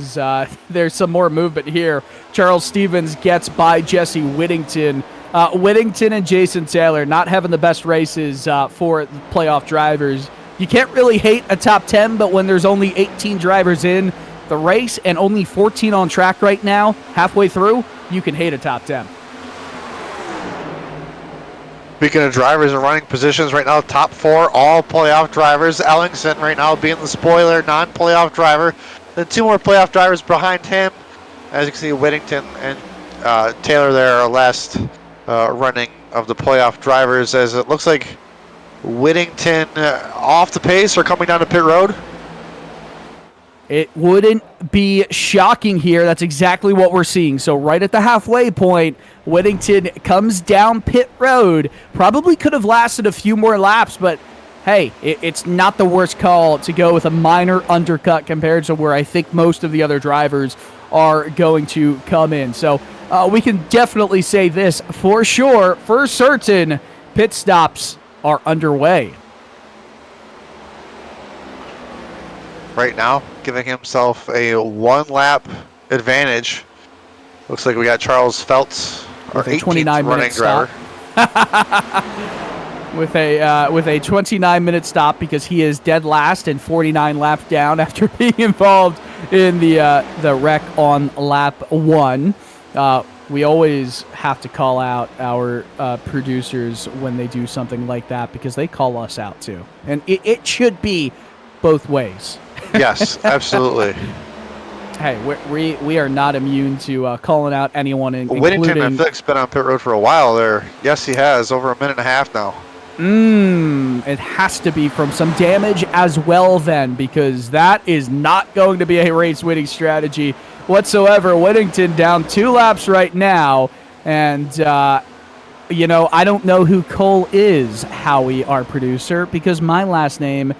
There's some more movement here. Charles Stevens gets by Jesse Whittington. Whittington and Jason Taylor not having the best races for playoff drivers. You can't really hate a top 10, but when there's only 18 drivers in the race and only 14 on track right now, halfway through, you can hate a top 10. Speaking of drivers and running positions right now, top 4 all playoff drivers. Ellingson right now being the spoiler, non-playoff driver. Then 2 more playoff drivers behind him. As you can see, Whittington and Taylor there are last running of the playoff drivers, as it looks like Whittington off the pace or coming down to pit road. It wouldn't be shocking here. That's exactly what we're seeing. So right at the halfway point, Whittington comes down pit road. Probably could have lasted a few more laps, but hey, it's not the worst call to go with a minor undercut compared to where I think most of the other drivers are going to come in. So we can definitely say this for sure, for certain, pit stops are underway. Right now, giving himself a 1-lap advantage. Looks like we got Charles Feltz, our 18th running driver. with a 29-minute stop, because he is dead last and 49 laps down after being involved in the wreck on lap 1. We always have to call out our producers when they do something like that, because they call us out too, and it should be both ways. Yes, absolutely. Hey, we are not immune to calling out anyone, Whittington, I feel like, has been on pit road for a while there. Yes, he has, over a minute and a half now. It has to be from some damage as well then, because that is not going to be a race-winning strategy whatsoever. Whittington down 2 laps right now. And, I don't know who Cole is, Howie, our producer, because my last name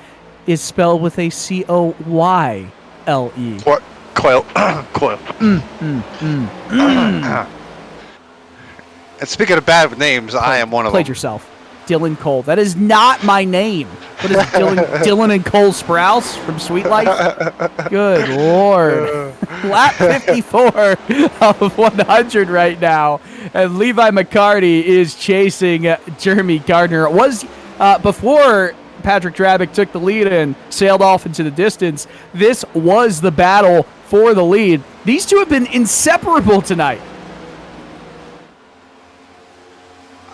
is spelled with a Coyle. What? Coil. Coil. And speaking of bad names, I am one of Played them. yourself. Dylan Cole. That is not my name. What is Dylan and Cole Sprouse from Sweet Life? Good Lord. Lap 54 of 100 right now. And Levi McCarty is chasing Jeremy Gardner. It was before Patrick Drabick took the lead and sailed off into the distance. This was the battle for the lead. These two have been inseparable tonight.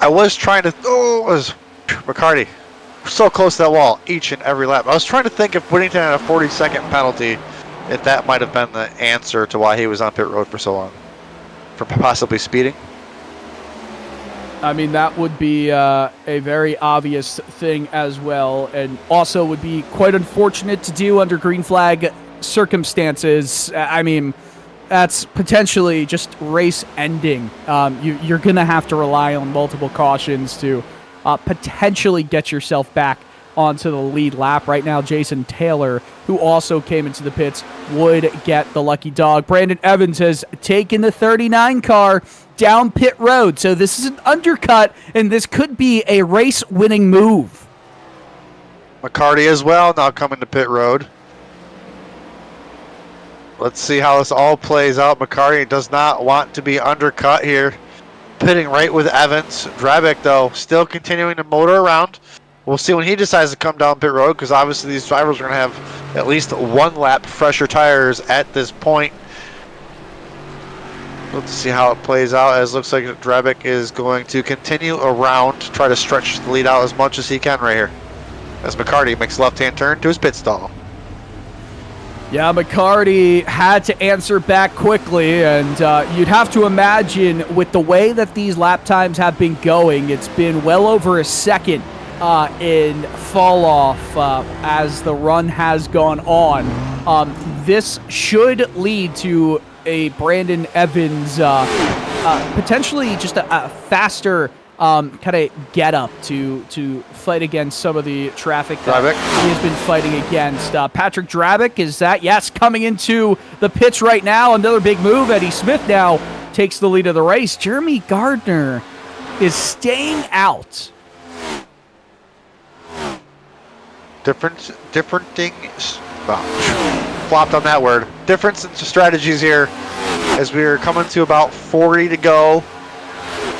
I was trying to. McCarty. So close to that wall each and every lap. I was trying to think if Whittington had a 40-second penalty, if that might have been the answer to why he was on pit road for so long. For possibly speeding. I mean, that would be a very obvious thing as well, and also would be quite unfortunate to do under green flag circumstances. I mean, that's potentially just race ending. You're going to have to rely on multiple cautions to potentially get yourself back onto the lead lap. Right now, Jason Taylor, who also came into the pits, would get the lucky dog. Brandon Evans has taken the 39 car down pit road. So this is an undercut, and this could be a race-winning move. McCarty as well, now coming to pit road. Let's see how this all plays out. McCarty does not want to be undercut here. Pitting right with Evans. Drabick, though, still continuing to motor around. We'll see when he decides to come down pit road, because obviously these drivers are going to have at least 1 lap fresher tires at this point. Let's see how it plays out, as it looks like Drabick is going to continue around to try to stretch the lead out as much as he can right here, as McCarty makes a left-hand turn to his pit stall. Yeah, McCarty had to answer back quickly, and you'd have to imagine with the way that these lap times have been going, it's been well over a second in fall off as the run has gone on. This should lead to a Brandon Evans potentially just a faster kind of get up to fight against some of the traffic that he has been fighting against. Patrick Drabick, is that? Yes, coming into the pits right now. Another big move. Eddie Smith now takes the lead of the race. Jeremy Gardner is staying out. Different thing. Flopped on that word. Difference in strategies here as we're coming to about 40 to go.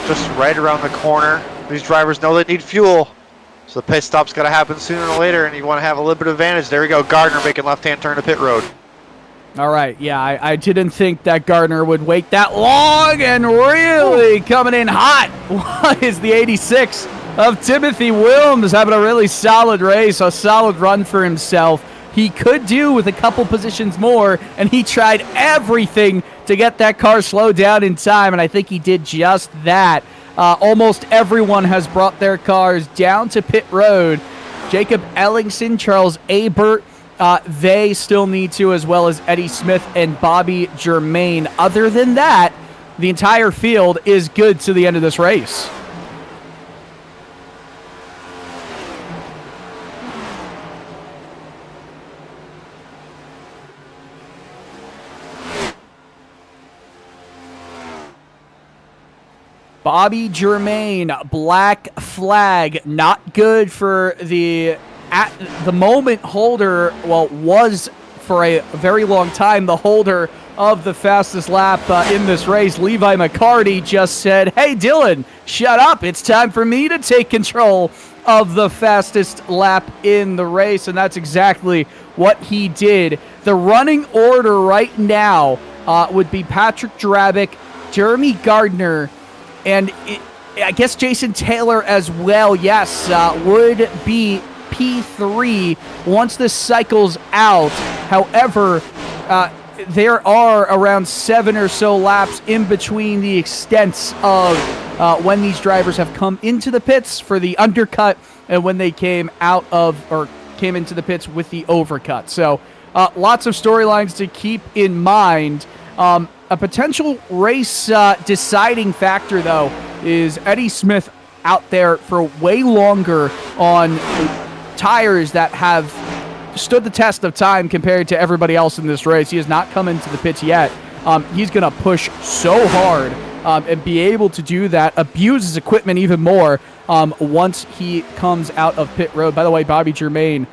Just right around the corner. These drivers know they need fuel, so the pit stop's got to happen sooner or later, and you want to have a little bit of advantage. There we go. Gardner making left-hand turn to pit road. All right, yeah, I didn't think that Gardner would wait that long, and really coming in hot is the 86 of Timothy Wilms, having a really solid race, a solid run for himself. He could do with a couple positions more, and he tried everything to get that car slowed down in time, and I think he did just that. Almost everyone has brought their cars down to pit road. Jacob Ellingson, Charles Abert, they still need to, as well as Eddie Smith and Bobby Germain. Other than that, the entire field is good to the end of this race. Bobby Germain, black flag, not good for the, at the moment, holder, well, was for a very long time the holder of the fastest lap in this race. Levi McCarty just said, hey, Dylan, shut up. It's time for me to take control of the fastest lap in the race, and that's exactly what he did. The running order right now would be Patrick Drabick, Jeremy Gardner, and I guess Jason Taylor as well, yes, would be P3 once this cycles out. However, there are around 7 or so laps in between the extents of when these drivers have come into the pits for the undercut and when they came out of, or came into the pits with the overcut. So lots of storylines to keep in mind. A potential race deciding factor, though, is Eddie Smith out there for way longer on tires that have stood the test of time compared to everybody else in this race. He has not come into the pits yet. He's going to push so hard and be able to do that, abuse his equipment even more once he comes out of pit road. By the way, Bobby Germain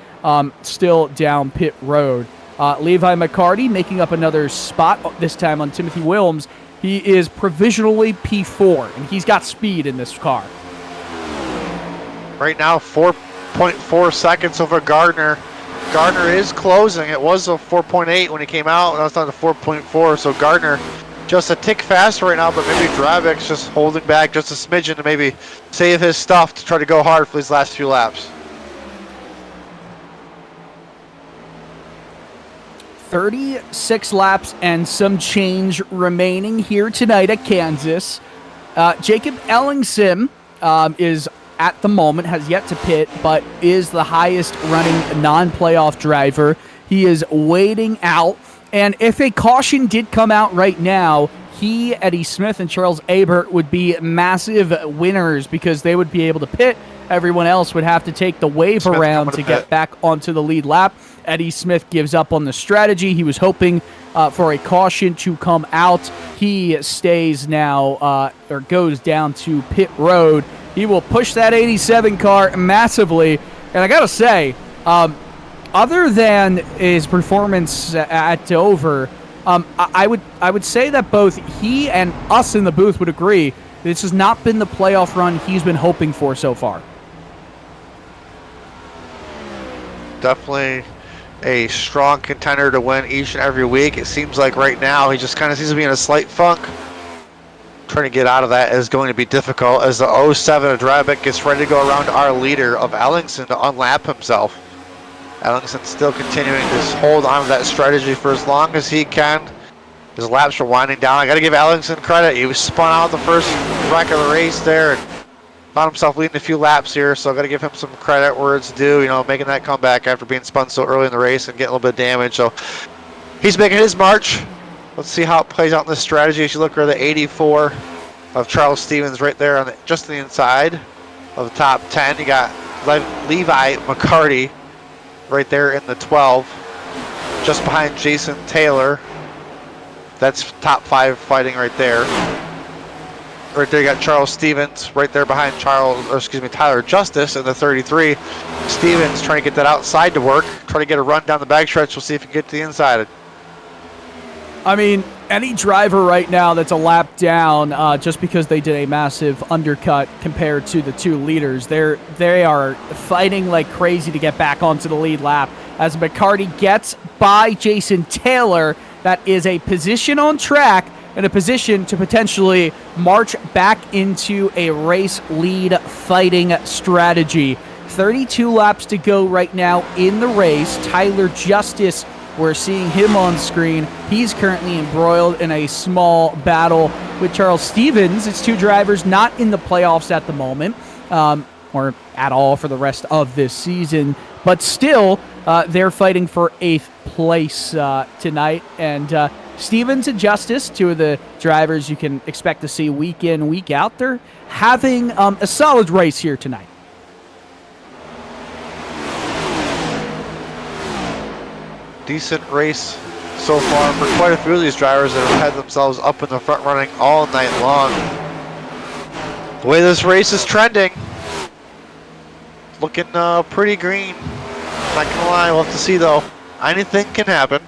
still down pit road. Levi McCarty making up another spot, this time on Timothy Wilms. He is provisionally P4, and he's got speed in this car. Right now, 4.4 seconds over Gardner. Gardner is closing. It was a 4.8 when he came out, and now it's down to 4.4. So Gardner just a tick faster right now, but maybe Dravic's just holding back just a smidgen to maybe save his stuff to try to go hard for these last few laps. 36 laps and some change remaining here tonight at Kansas. Jacob Ellingson is at the moment, has yet to pit, but is the highest running non-playoff driver. He is waiting out, and if a caution did come out right now, he, Eddie Smith, and Charles Abert would be massive winners because they would be able to pit. Everyone else would have to take the wave Smith around to get back onto the lead lap. Eddie Smith gives up on the strategy. He was hoping for a caution to come out. He stays now, or goes down to pit road. He will push that 87 car massively. And I got to say, other than his performance at Dover, I would say that both he and us in the booth would agree this has not been the playoff run he's been hoping for so far. Definitely a strong contender to win each and every week. It seems like right now he just kind of seems to be in a slight funk. Trying to get out of that is going to be difficult as the 07 Adrabic gets ready to go around our leader of Ellingson to unlap himself. Ellingson still continuing to hold on to that strategy for as long as he can. His laps are winding down. I got to give Ellingson credit. He was spun out the first wreck of the race there and found himself leading a few laps here, so I got to give him some credit where it's due, you know, making that comeback after being spun so early in the race and getting a little bit of damage. So he's making his march. Let's see how it plays out in this strategy. As you look at the 84 of Charles Stevens right there on just the inside of the top 10. You got Levi McCarty right there in the 12, just behind Jason Taylor. That's top 5 fighting right there. Right there you got Charles Stevens right there behind Tyler Justice in the 33. Stevens trying to get that outside to work, trying to get a run down the backstretch. We'll see if he can get to the inside. I mean, any driver right now that's a lap down just because they did a massive undercut compared to the two leaders, they are fighting like crazy to get back onto the lead lap. As McCarty gets by Jason Taylor, that is a position on track and a position to potentially march back into a race lead fighting strategy. 32 laps to go right now in the race. Tyler Justice, we're seeing him on screen. He's currently embroiled in a small battle with Charles Stevens. It's two drivers not in the playoffs at the moment, or at all for the rest of this season. But still, they're fighting for 8th place tonight. And Stevens and Justice, two of the drivers you can expect to see week in, week out. They're having a solid race here tonight. Decent race so far for quite a few of these drivers that have had themselves up in the front running all night long. The way this race is trending, looking pretty green. Not gonna lie, we'll have to see though. Anything can happen.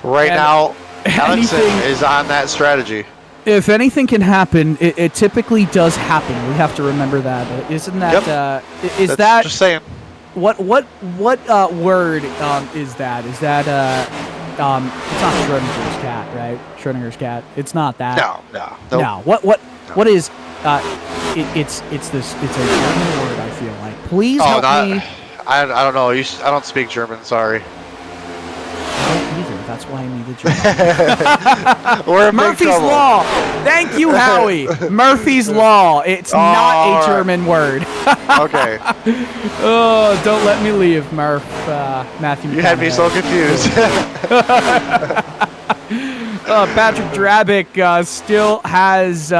But right now, Ellingson is on that strategy. If anything can happen, it typically does happen. We have to remember that. Isn't that? Yep. Is that? Just saying. What word is that? Is that it's not Schrodinger's cat, right? Schrodinger's cat. It's not that. No. No. What is? It's this. It's a German word. I feel like. Please help me. I don't know. I don't speak German. Sorry. I don't either. That's why I need the German. We're in Murphy's big trouble. Law. Thank you, Howie. Murphy's Law. It's not a German word. Okay. Oh, don't let me leave, Murph. Matthew. You had me so confused. Patrick Drabick still has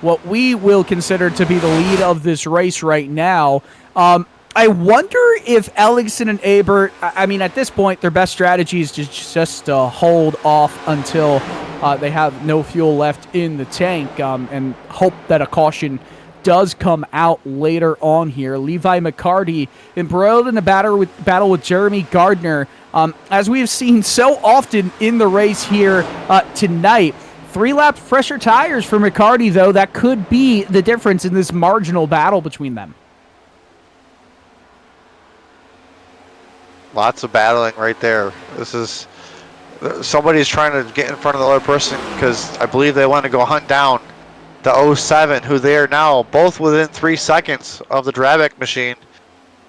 what we will consider to be the lead of this race right now. I wonder if Ellingson and Abert, I mean, at this point, their best strategy is just to hold off until they have no fuel left in the tank and hope that a caution does come out later on here. Levi McCarty embroiled in a battle with Jeremy Gardner. As we have seen so often in the race here tonight, 3 laps fresher tires for McCarty, though. That could be the difference in this marginal battle between them. Lots of battling right there. This is somebody's trying to get in front of the other person because I believe they want to go hunt down the 07, who they are now both within 3 seconds of the Drabick machine,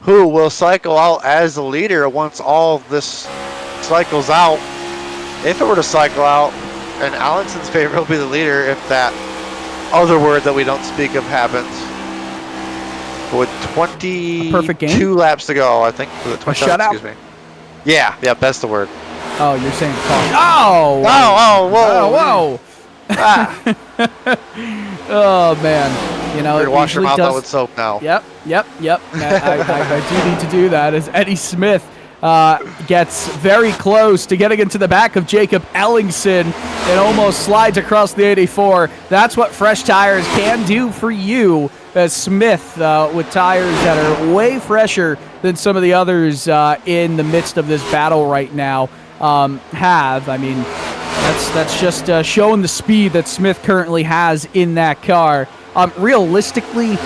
who will cycle out as the leader once all this cycles out. If it were to cycle out, and Allison's favor will be the leader if that other word that we don't speak of happens. With 22 laps to go, I think. For the 27, excuse me. Yeah, that's the word. Oh, you're saying caution. Oh! Whoa! Ah. Oh, man. You know, to wash your mouth out with soap now. Yep. I do need to do that as Eddie Smith gets very close to getting into the back of Jacob Ellingson and almost slides across the 84. That's what fresh tires can do for you, as Smith, with tires that are way fresher than some of the others in the midst of this battle right now have. I mean, that's just showing the speed that Smith currently has in that car. Realistically,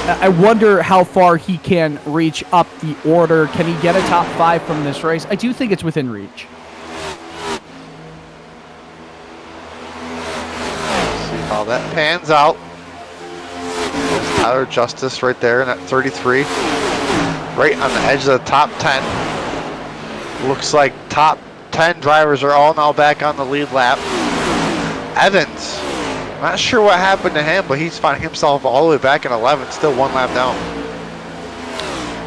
I wonder how far he can reach up the order. Can he get a top 5 from this race? I do think it's within reach. See how that pans out. There's Tyler Justice right there in at 33. Right on the edge of the top 10. Looks like top 10 drivers are all now back on the lead lap. Evans. Not sure what happened to him, but he's finding himself all the way back in 11, still 1 lap down.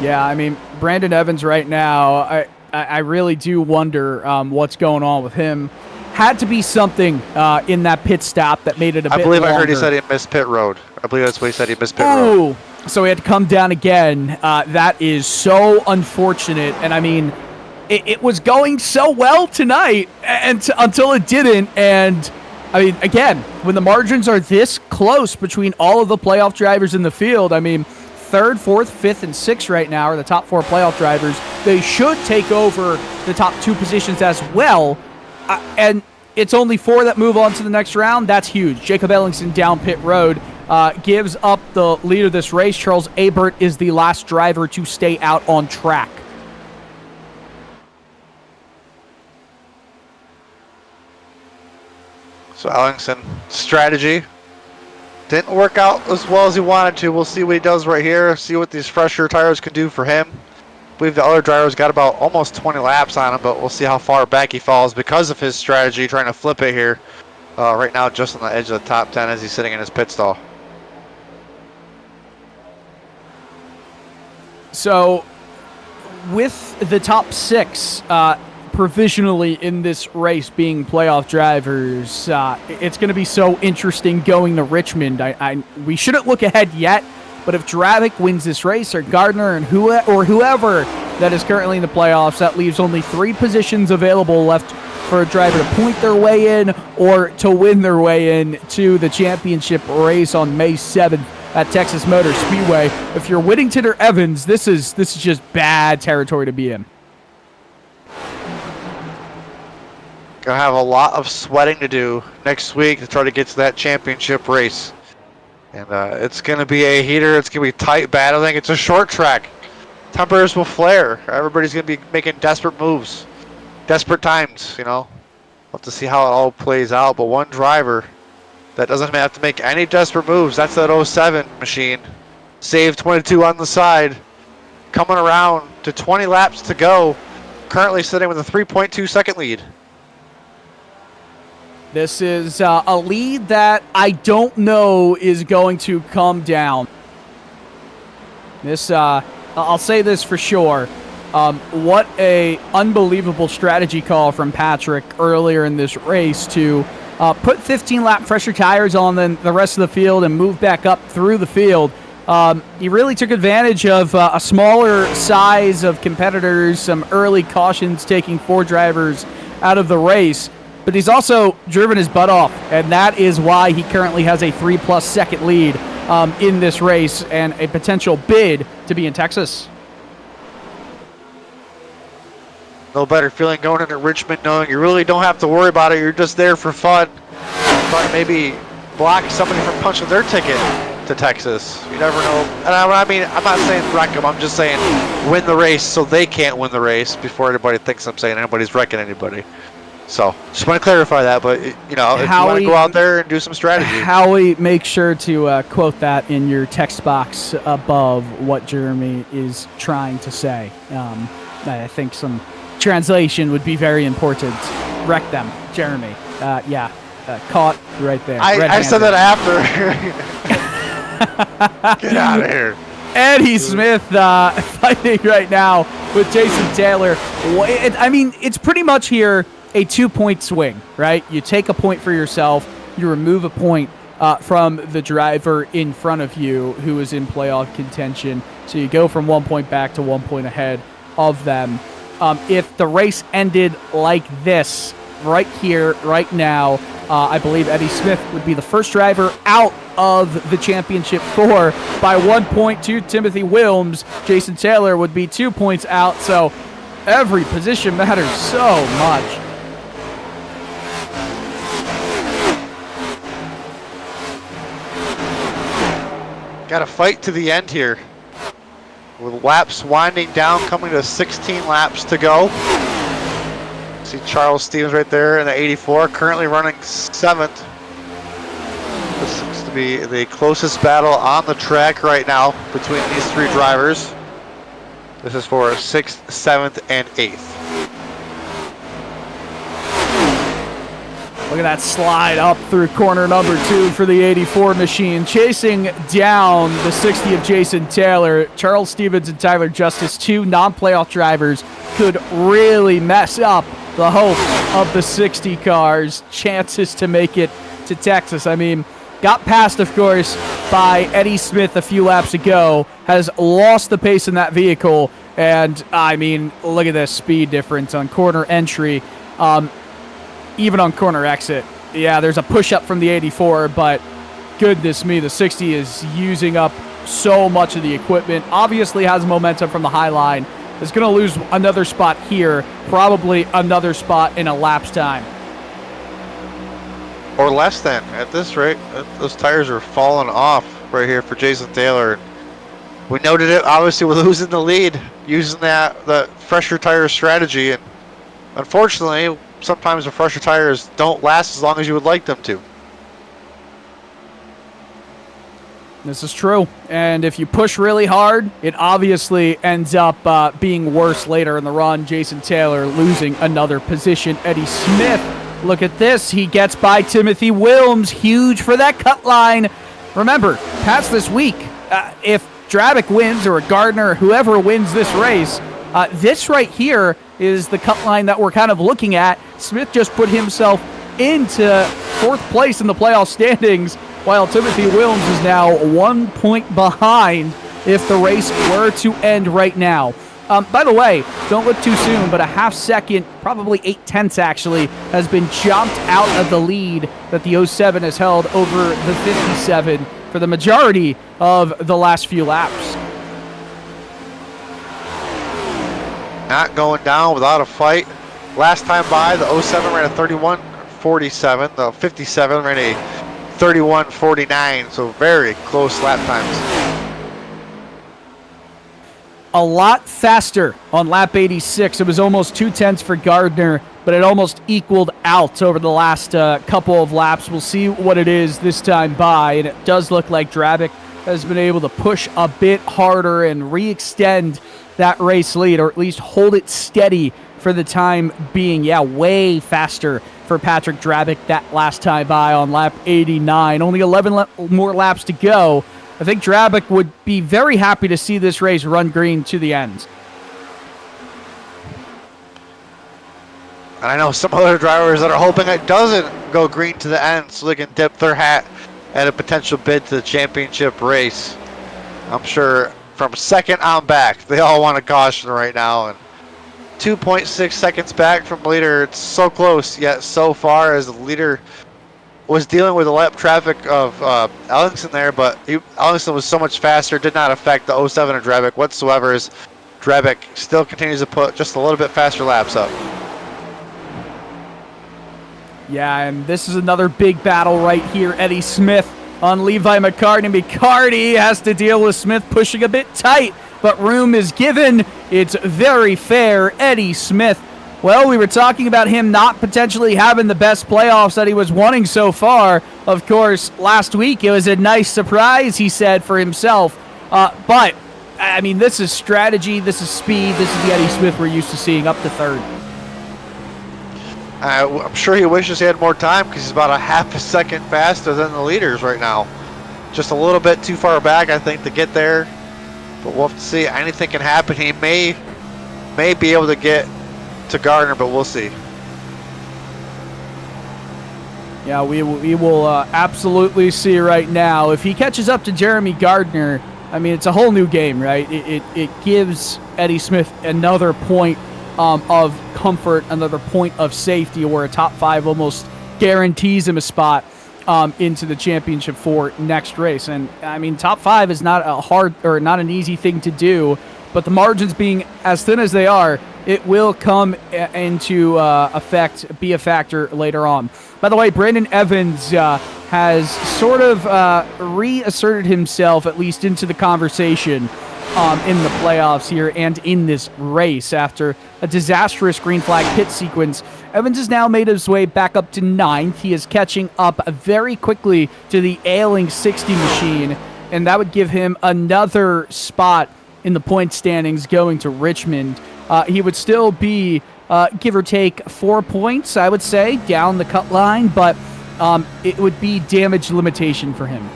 Yeah, I mean, Brandon Evans right now, I really do wonder what's going on with him. Had to be something in that pit stop that made it a bit longer. I heard he said he missed pit road. I believe that's what he said, he missed pit road. So he had to come down again. That is so unfortunate. And I mean, it was going so well tonight until it didn't. And I mean, again, when the margins are this close between all of the playoff drivers in the field, I mean, 3rd, 4th, 5th, and 6th right now are the top 4 playoff drivers. They should take over the top 2 positions as well. And it's only 4 that move on to the next round. That's huge. Jacob Ellingson down pit road gives up the lead of this race. Charles Abert is the last driver to stay out on track. So Ellingson, strategy didn't work out as well as he wanted to. We'll see what he does right here, see what these fresher tires can do for him. I believe the other driver's got about almost 20 laps on him, but we'll see how far back he falls because of his strategy, trying to flip it here. Right now just on the edge of the top 10 as he's sitting in his pit stall. So with the top 6 provisionally in this race being playoff drivers, it's going to be so interesting going to Richmond. We shouldn't look ahead yet, but if Drabick wins this race, or Gardner and whoever that is currently in the playoffs, that leaves only 3 positions available left for a driver to point their way in or to win their way in to the championship race on May 7th at Texas Motor Speedway. If you're Whittington or Evans, this is just bad territory to be in. Gonna have a lot of sweating to do next week to try to get to that championship race. And it's gonna be a heater. It's gonna be tight battling. It's a short track. Temperatures will flare. Everybody's gonna be making desperate moves. Desperate times, you know. We'll have to see how it all plays out. But one driver that doesn't have to make any desperate moves, that's that 07 machine. Save 22 on the side. Coming around to 20 laps to go. Currently sitting with a 3.2 second lead. This is a lead that I don't know is going to come down. This, I'll say this for sure. What a unbelievable strategy call from Patrick earlier in this race to put 15-lap fresher tires on the rest of the field and move back up through the field. He really took advantage of a smaller size of competitors, some early cautions taking 4 drivers out of the race, but he's also driven his butt off, and that is why he currently has a 3+ second lead in this race and a potential bid to be in Texas. No better feeling going into Richmond knowing you really don't have to worry about it. You're just there for fun. Trying to maybe block somebody from punching their ticket to Texas. You never know. And I mean, I'm not saying wreck them. I'm just saying win the race so they can't win the race before anybody thinks I'm saying anybody's wrecking anybody. So just want to clarify that. But, you know, if you want to go out there and do some strategy. Howie, make sure to quote that in your text box above what Jeremy is trying to say. I think some translation would be very important. Wreck them, Jeremy. Caught right there. I said that after. Get out of here. Eddie Smith fighting right now with Jason Taylor. I mean, it's pretty much here a 2-point swing, right? You take a point for yourself, you remove a point from the driver in front of you who is in playoff contention. So you go from 1 point back to 1 point ahead of them. If the race ended like this, right here, right now, I believe Eddie Smith would be the first driver out of the championship 4 by 1 point to Timothy Wilms. Jason Taylor would be 2 points out, so every position matters so much. Got to fight to the end here. With laps winding down, coming to 16 laps to go. See Charles Stevens right there in the 84, currently running 7th. This looks to be the closest battle on the track right now between these 3 drivers. This is for 6th, 7th, and 8th. Look at that slide up through corner number 2 for the 84 machine. Chasing down the 60 of Jason Taylor. Charles Stevens and Tyler Justice, 2 non-playoff drivers, could really mess up the hope of the 60 cars' chances to make it to Texas. I mean, got passed, of course, by Eddie Smith a few laps ago, has lost the pace in that vehicle, and, I mean, look at this speed difference on corner entry. Even on corner exit. Yeah, there's a push-up from the 84, but goodness me, the 60 is using up so much of the equipment. Obviously has momentum from the high line. Is going to lose another spot here, probably another spot in a lapse time. Or less than, at this rate. Those tires are falling off right here for Jason Taylor. We noted it, obviously, with losing the lead, using the fresher tire strategy, and unfortunately, sometimes the fresher tires don't last as long as you would like them to. This is true. And if you push really hard, it obviously ends up being worse later in the run. Jason Taylor losing another position. Eddie Smith, look at this. He gets by Timothy Wilms. Huge for that cut line. Remember, past this week, if Drabick wins or Gardner or whoever wins this race, this right here is the cut line that we're kind of looking at. Smith just put himself into 4th place in the playoff standings, while Timothy Wilms is now 1 point behind if the race were to end right now. By the way, don't look too soon, but a half second, probably 0.8 actually, has been jumped out of the lead that the 07 has held over the 57 for the majority of the last few laps. Not going down without a fight. Last time by, the 07 ran a 31:47. The 57 ran a 31:49. So very close lap times. A lot faster on lap 86. It was almost 0.2 for Gardner, but it almost equaled out over the last couple of laps. We'll see what it is this time by, and it does look like Drabick has been able to push a bit harder and re-extend that race lead, or at least hold it steady for the time being. Yeah, way faster for Patrick Drabick that last time by on lap 89. Only 11 more laps to go. I think Drabick would be very happy to see this race run green to the end. And I know some other drivers that are hoping it doesn't go green to the end so they can dip their hat at a potential bid to the championship race. I'm sure from second on back, they all want a caution right now. And 2.6 seconds back from leader. It's so close, yet so far, as the leader was dealing with the lap traffic of Ellingson there, but Ellingson was so much faster, did not affect the 07 of Drabick whatsoever, as Drabick still continues to put just a little bit faster laps up. Yeah, and this is another big battle right here. Eddie Smith on Levi McCarty. McCarty has to deal with Smith pushing a bit tight, but room is given. It's very fair. Eddie Smith, well, we were talking about him not potentially having the best playoffs that he was wanting so far. Of course, last week it was a nice surprise, he said, for himself. But, I mean, this is strategy, this is speed, this is the Eddie Smith we're used to seeing up to third. I'm sure he wishes he had more time because he's about a half a second faster than the leaders right now. Just a little bit too far back, I think, to get there. But we'll have to see. Anything can happen. He may be able to get to Gardner, but we'll see. Yeah, we will absolutely see right now. If he catches up to Jeremy Gardner, I mean, it's a whole new game, right? It gives Eddie Smith another point of comfort, another point of safety, where a top 5 almost guarantees him a spot into the championship for next race. And I mean, top 5 is not a hard or not an easy thing to do, but the margins being as thin as they are, it will come into effect, be a factor later on. By the way, Brandon Evans has sort of reasserted himself, at least into the conversation in the playoffs here and in this race. After a disastrous green flag pit sequence, Evans has now made his way back up to 9th. He is catching up very quickly to the ailing 60 machine, and that would give him another spot in the point standings going to Richmond. He would still be, give or take, 4 points, I would say, down the cut line, but it would be damage limitation for him.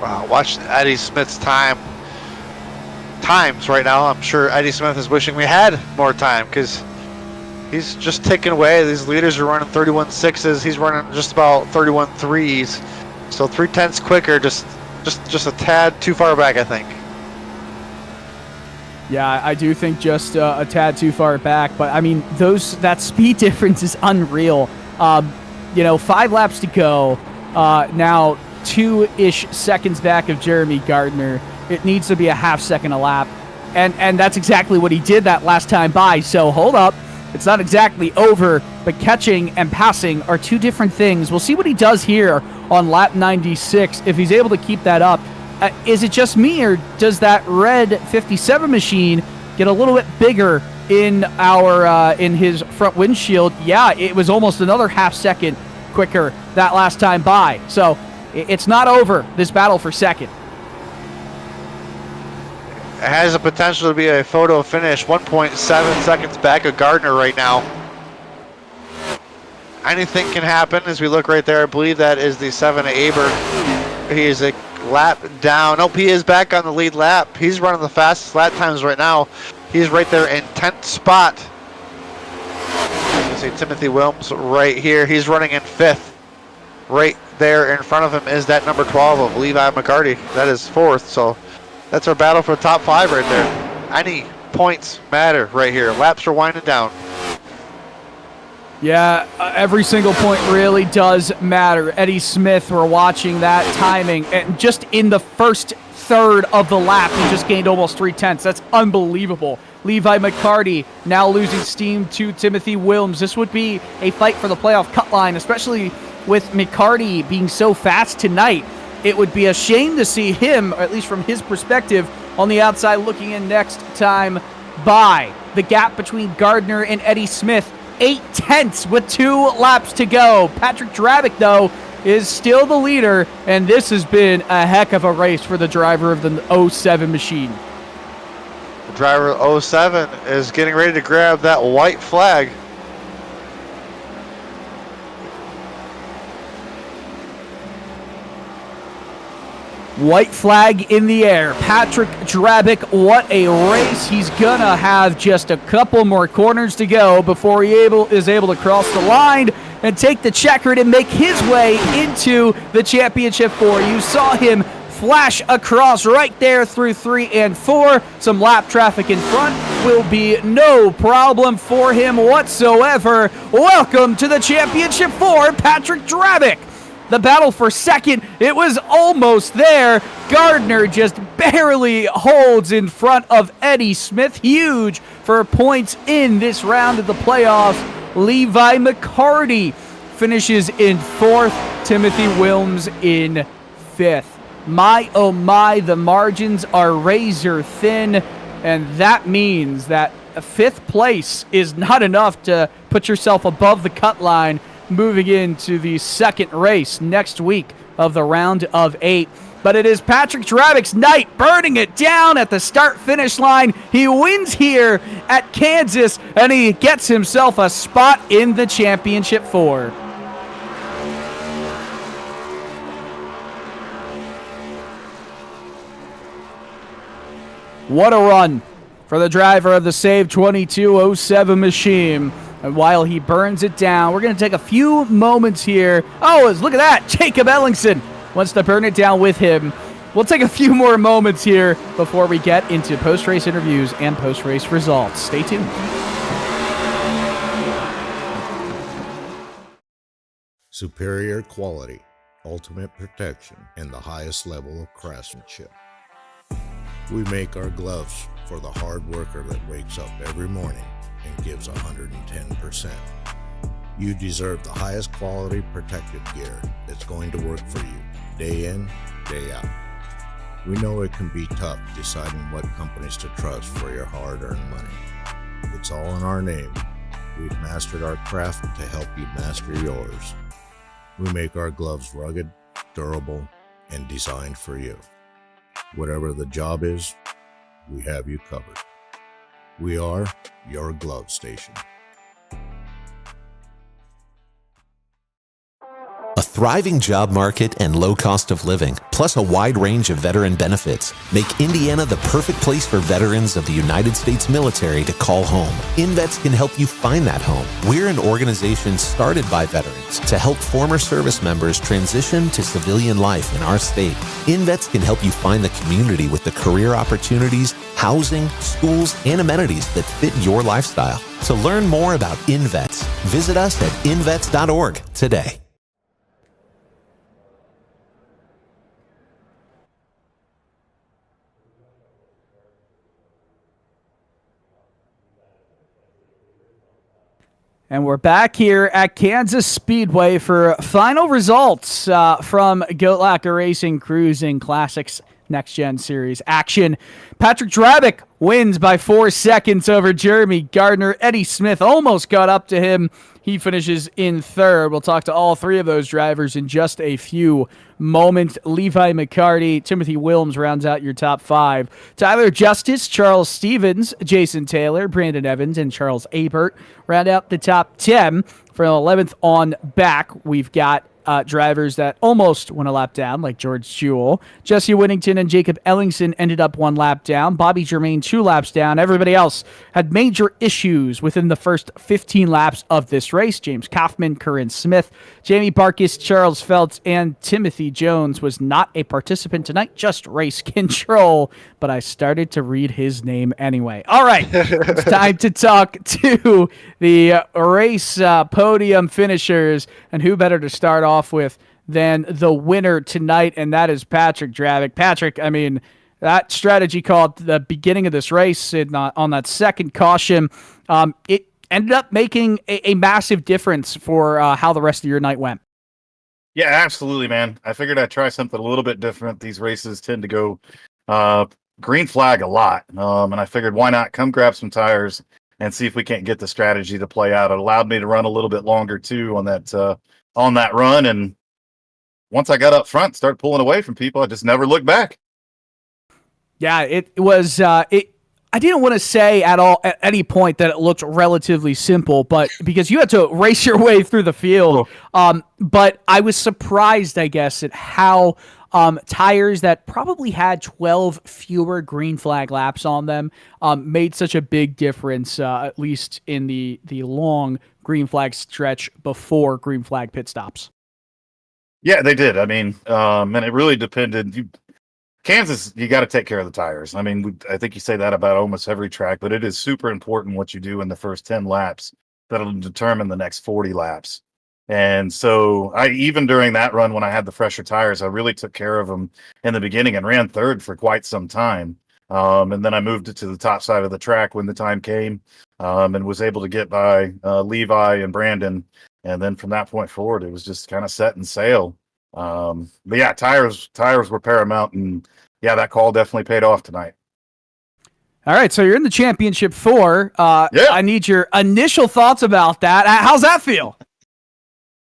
Wow, watch Eddie Smith's times right now. I'm sure Eddie Smith is wishing we had more time because he's just ticking away. These leaders are running 31.6s. He's running just about 31.3s. So 0.3 quicker, just a tad too far back, I think. Yeah, I do think just a tad too far back, but I mean, that speed difference is unreal. 5 laps to go. Now 2-ish seconds back of Jeremy Gardner. It needs to be a half second a lap, and that's exactly what he did that last time by. So hold up, it's not exactly over, but catching and passing are two different things. We'll see what he does here on lap 96 if he's able to keep that up. Is it just me, or does that red 57 machine get a little bit bigger in his front windshield? Yeah, it was almost another half second quicker that last time by. So it's not over, this battle for second. It has the potential to be a photo finish. 1.7 seconds back of Gardner right now. Anything can happen as we look right there. I believe that is the 7 Aber. He is a lap down. Nope, he is back on the lead lap. He's running the fastest lap times right now. He's right there in 10th spot. You can see Timothy Wilms right here. He's running in 5th. Right there in front of him is that number 12 of Levi McCarty. That is 4th. So that's our battle for the top 5 right there. Any points matter right here. Laps are winding down. Yeah, every single point really does matter. Eddie Smith, we're watching that timing, and just in the first third of the lap, he just gained almost 0.3. That's unbelievable. Levi McCarty now losing steam to Timothy Wilms. This would be a fight for the playoff cut line, especially with McCarty being so fast tonight. It would be a shame to see him, or at least from his perspective, on the outside looking in next time by. The gap between Gardner and Eddie Smith, 0.8 with 2 laps to go. Patrick Drabick, though, is still the leader, and this has been a heck of a race for the driver of the 07 machine. The driver of 07 is getting ready to grab that white flag. White flag in the air. Patrick Drabick, what a race. He's going to have just a couple more corners to go before he is able to cross the line and take the checkered and make his way into the Championship 4. You saw him flash across right there through 3 and 4. Some lap traffic in front will be no problem for him whatsoever. Welcome to the Championship 4, Patrick Drabick. The battle for second, it was almost there. Gardner just barely holds in front of Eddie Smith. Huge for points in this round of the playoffs. Levi McCarty finishes in 4th. Timothy Wilms in 5th. My, oh my, the margins are razor thin, and that means that 5th place is not enough to put yourself above the cut line moving into the second race next week of the round of 8. But it is Patrick Drabick's night, burning it down at the start-finish line. He wins here at Kansas, and he gets himself a spot in the Championship 4. What a run for the driver of the Save 2207 machine. And while he burns it down, we're going to take a few moments here. Oh, look at that. Jacob Ellingson wants to burn it down with him. We'll take a few more moments here before we get into post-race interviews and post-race results. Stay tuned. Superior quality, ultimate protection, and the highest level of craftsmanship. We make our gloves for the hard worker that wakes up every morning and gives 110%. You deserve the highest quality protective gear that's going to work for you, day in, day out. We know it can be tough deciding what companies to trust for your hard-earned money. It's all in our name. We've mastered our craft to help you master yours. We make our gloves rugged, durable, and designed for you. Whatever the job is, we have you covered. We are your glove station. A thriving job market and low cost of living, plus a wide range of veteran benefits, make Indiana the perfect place for veterans of the United States military to call home. InVets can help you find that home. We're an organization started by veterans to help former service members transition to civilian life in our state. InVets can help you find the community with the career opportunities, housing, schools, and amenities that fit your lifestyle. To learn more about InVets, visit us at invets.org today. And we're back here at Kansas Speedway for final results from GoatLocker Racing Cruisin Classics Next Gen Series action. Patrick Drabick wins by 4 seconds over Jeremy Gardner. Eddie Smith almost got up to him. He finishes in 3rd. We'll talk to all 3 of those drivers in just a few moments. Levi McCarty, Timothy Wilms rounds out your top 5. Tyler Justice, Charles Stevens, Jason Taylor, Brandon Evans, and Charles Abert round out the top 10. From 11th on back, we've got drivers that almost went a lap down, like George Jewell. Jesse Whittington and Jacob Ellingson ended up 1 lap down. Bobby Germain 2 laps down. Everybody else had major issues within the first 15 laps of this race. James Kaufman, Corinne Smith, Jamie Barkis, Charles Feltz, and Timothy Jones was not a participant tonight, just race control, but I started to read his name anyway. All right, it's time to talk to the race podium finishers, and who better to start off with than the winner tonight, and that is Patrick Drabick. Patrick, I mean, that strategy call at the beginning of this race on that second caution, it ended up making a massive difference for how the rest of your night went. Yeah, absolutely, man. I figured I'd try something a little bit different. These races tend to go green flag a lot, and I figured why not come grab some tires and see if we can't get the strategy to play out. It allowed me to run a little bit longer too on that run, and once I got up front, started pulling away from people, I just never looked back. Yeah, it was. I didn't want to say at any point that it looked relatively simple, but because you had to race your way through the field. But I was surprised, I guess, at how tires that probably had 12 fewer green flag laps on them made such a big difference, at least in the long green flag stretch before green flag pit stops. Yeah, they did. I mean, and it really depended. Kansas, you got to take care of the tires. I mean, I think you say that about almost every track, but it is super important what you do in the first 10 laps that'll determine the next 40 laps. And so I, even during that run, when I had the fresher tires, I really took care of them in the beginning and ran third for quite some time. And then I moved it to the top side of the track when the time came, and was able to get by Levi and Brandon. And then from that point forward, it was just kind of set and sail. But yeah, tires were paramount, and yeah, that call definitely paid off tonight. All right, so you're in the championship 4. Yeah. I need your initial thoughts about that. How's that feel?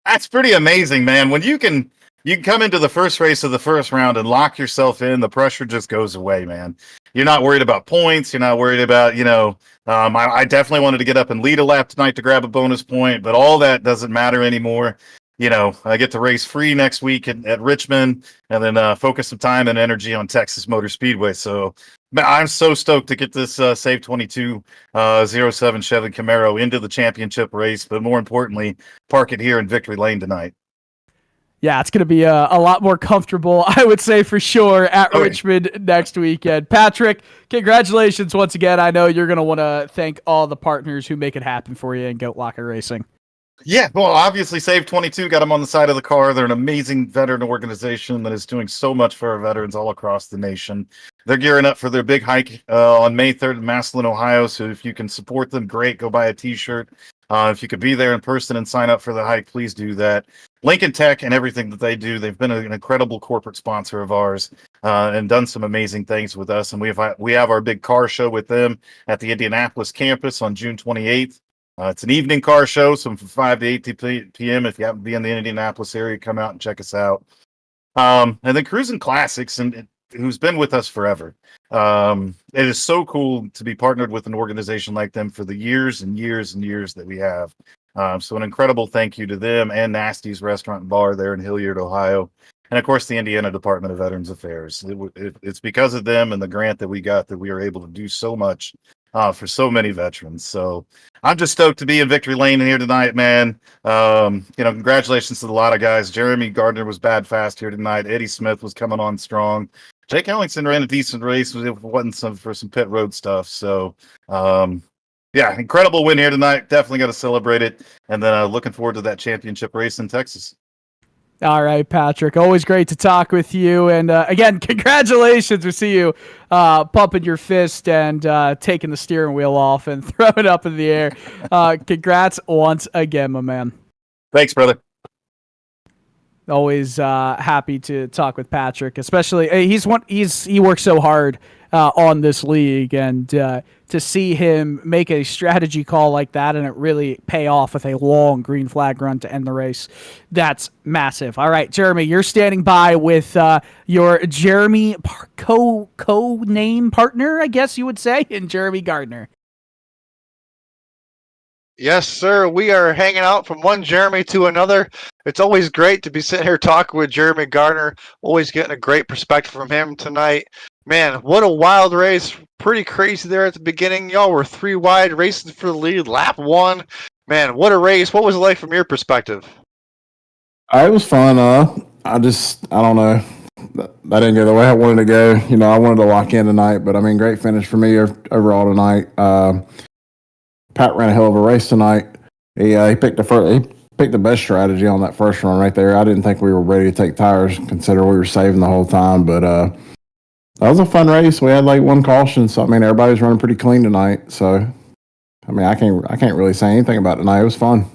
That's pretty amazing, man. When you can come into the first race of the first round and lock yourself in, the pressure just goes away, man. You're not worried about points. You're not worried about, I definitely wanted to get up and lead a lap tonight to grab a bonus point, but all that doesn't matter anymore. I get to race free next week at Richmond, and then focus some time and energy on Texas Motor Speedway. So man, I'm so stoked to get this Save 22 07 Chevy Camaro into the championship race, but more importantly, park it here in Victory Lane tonight. Yeah, it's going to be a lot more comfortable, I would say, for sure, at Richmond next weekend. Patrick, congratulations once again. I know you're going to want to thank all the partners who make it happen for you in GoatLocker Racing. Yeah, well, obviously, Save 22 got them on the side of the car. They're an amazing veteran organization that is doing so much for our veterans all across the nation. They're gearing up for their big hike on May 3rd in Massillon, Ohio. So if you can support them, great. Go buy a T-shirt. If you could be there in person and sign up for the hike, please do that. Lincoln Tech and everything that they do, they've been an incredible corporate sponsor of ours and done some amazing things with us. And we have our big car show with them at the Indianapolis campus on June 28th. It's an evening car show, so from 5 to 8 p.m. If you happen to be in the Indianapolis area, come out and check us out. And then Cruisin Classics, who's been with us forever. It is so cool to be partnered with an organization like them for the years and years and years that we have. So an incredible thank you to them and Nasty's Restaurant and Bar there in Hilliard, Ohio. And of course, the Indiana Department of Veterans Affairs. It's because of them and the grant that we got that we are able to do so much for so many veterans. So I'm just stoked to be in Victory Lane here tonight, man. Congratulations to a lot of guys. Jeremy Gardner was bad fast here tonight. Eddie Smith was coming on strong. Jake Ellingson ran a decent race. It wasn't for some pit road stuff. So, incredible win here tonight. Definitely got to celebrate it. And then looking forward to that championship race in Texas. All right, Patrick. Always great to talk with you. And again, congratulations. We see you pumping your fist and taking the steering wheel off and throwing it up in the air. Congrats once again, my man. Thanks, brother. Always happy to talk with Patrick, especially he works so hard on this league, and to see him make a strategy call like that and it really pay off with a long green flag run to end the race, that's massive. All right, Jeremy, you're standing by with your Jeremy co-name partner, I guess you would say, in Jeremy Gardner. Yes, sir. We are hanging out from one Jeremy to another. It's always great to be sitting here talking with Jeremy Gardner. Always getting a great perspective from him tonight. Man, what a wild race. Pretty crazy there at the beginning. Y'all were 3 wide, racing for the lead. Lap 1. Man, what a race. What was it like from your perspective? It was fun. I don't know. That didn't go the way I wanted to go. I wanted to lock in tonight, but great finish for me overall tonight. Pat ran a hell of a race tonight. He picked the best strategy on that first run right there. I didn't think we were ready to take tires, considering we were saving the whole time. But that was a fun race. We had like 1 caution, so everybody was running pretty clean tonight. So I can't really say anything about tonight. It was fun.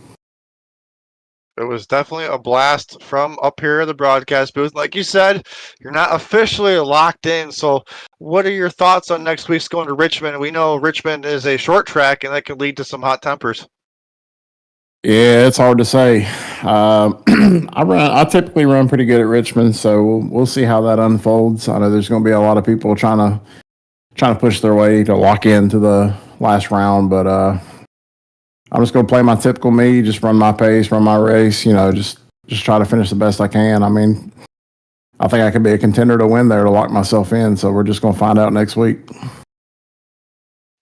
It was definitely a blast from up here in the broadcast booth. Like you said, you're not officially locked in. So what are your thoughts on next week's going to Richmond? We know Richmond is a short track, and that could lead to some hot tempers. Yeah, it's hard to say. I typically run pretty good at Richmond, so we'll see how that unfolds. I know there's going to be a lot of people trying to push their way to lock into the last round, but I'm just going to play my typical me, just run my pace, run my race, just try to finish the best I can. I think I could be a contender to win there to lock myself in. So we're just going to find out next week.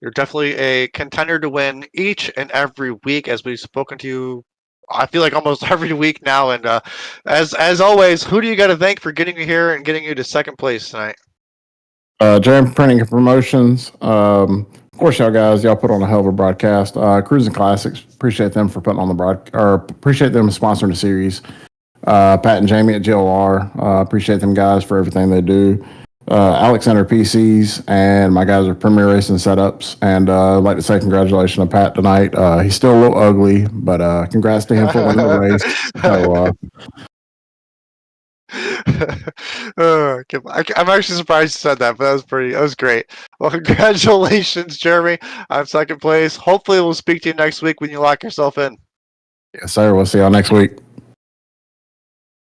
You're definitely a contender to win each and every week, as we've spoken to you. I feel like almost every week now. And as always, who do you got to thank for getting you here and getting you to second place tonight? Jam Printing and Promotions. Of course, y'all put on a hell of a broadcast. Cruisin Classics, appreciate them for putting on the appreciate them sponsoring the series. Pat and Jamie at GLR, appreciate them guys for everything they do. Alexander PCs and my guys are Premier Racing Setups, and I'd like to say congratulations to Pat tonight. He's still a little ugly, but congrats to him for winning the race. So, I'm actually surprised you said that, but that was great. Well, congratulations, Jeremy, on second place. Hopefully we'll speak to you next week when you lock yourself in. yes, sir. We'll see y'all next week.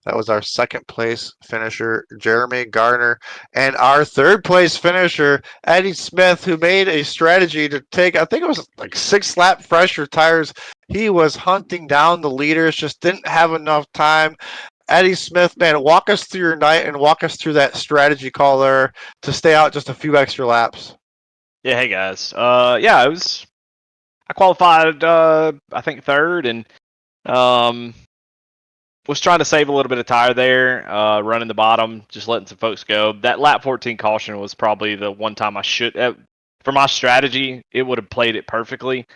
That was our second place finisher, Jeremy Garner, and our third place finisher, Eddie Smith, who made a strategy to take, I think it was like 6 lap fresher tires. He was hunting down the leaders, just didn't have enough time. Eddie Smith, man, walk us through your night and walk us through that strategy call there to stay out just a few extra laps. Yeah, hey guys. Yeah, I qualified I think third, and was trying to save a little bit of tire there, running the bottom, just letting some folks go. That lap 14 caution was probably the one time I should for my strategy, it would have played it perfectly.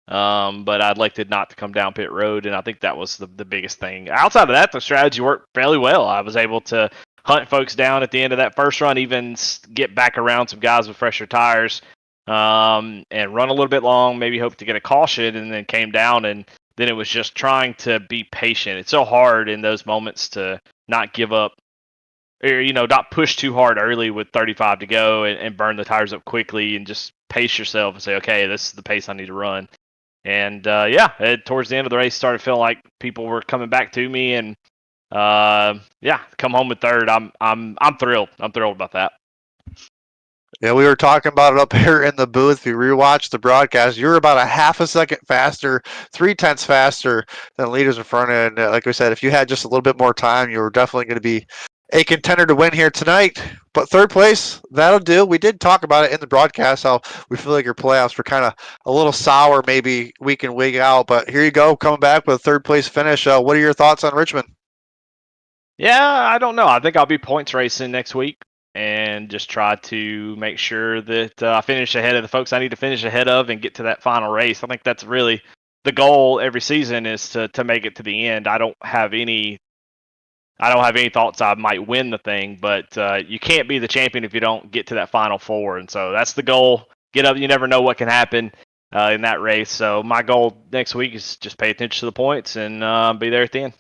But I elected not to come down pit road, and I think that was the biggest thing. Outside of that, the strategy worked fairly well. I was able to hunt folks down at the end of that first run, even get back around some guys with fresher tires, and run a little bit long, maybe hope to get a caution, and then came down, and then it was just trying to be patient. It's so hard in those moments to not give up, or not push too hard early with 35 to go and burn the tires up quickly, and just pace yourself and say, okay, this is the pace I need to run. And towards the end of the race, started feeling like people were coming back to me, and come home with third. I'm thrilled. I'm thrilled about that. Yeah, we were talking about it up here in the booth. If you rewatch the broadcast, you're about a half a second faster, 0.3 faster than leaders in front. And like we said, if you had just a little bit more time, you were definitely going to be a contender to win here tonight. But third place, that'll do. We did talk about it in the broadcast, how we feel like your playoffs were kind of a little sour maybe week in, week out. But here you go, coming back with a third place finish. What are your thoughts on Richmond? Yeah, I don't know. I think I'll be points racing next week and just try to make sure that I finish ahead of the folks I need to finish ahead of and get to that final race. I think that's really the goal every season, is to make it to the end. I don't have any thoughts I might win the thing, but you can't be the champion if you don't get to that final four. And so that's the goal. Get up. You never know what can happen in that race. So my goal next week is just pay attention to the points and be there at the end.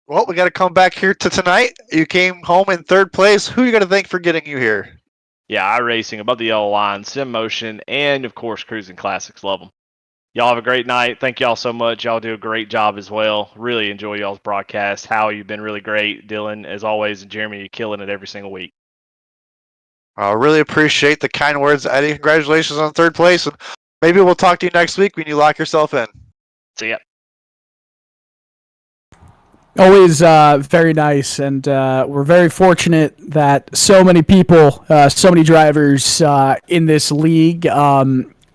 Well, we got to come back here to tonight. You came home in third place. Who are you going to thank for getting you here? Yeah, iRacing, Above the Yellow Line, Sim Motion, and of course Cruisin Classics. Love them. Y'all have a great night. Thank y'all so much. Y'all do a great job as well. Really enjoy y'all's broadcast. Howie, you've been really great. Dylan, as always, and Jeremy, you're killing it every single week. I really appreciate the kind words, Eddie. Congratulations on third place. And maybe we'll talk to you next week when you lock yourself in. See ya. Always very nice, and we're very fortunate that so many people, so many drivers in this league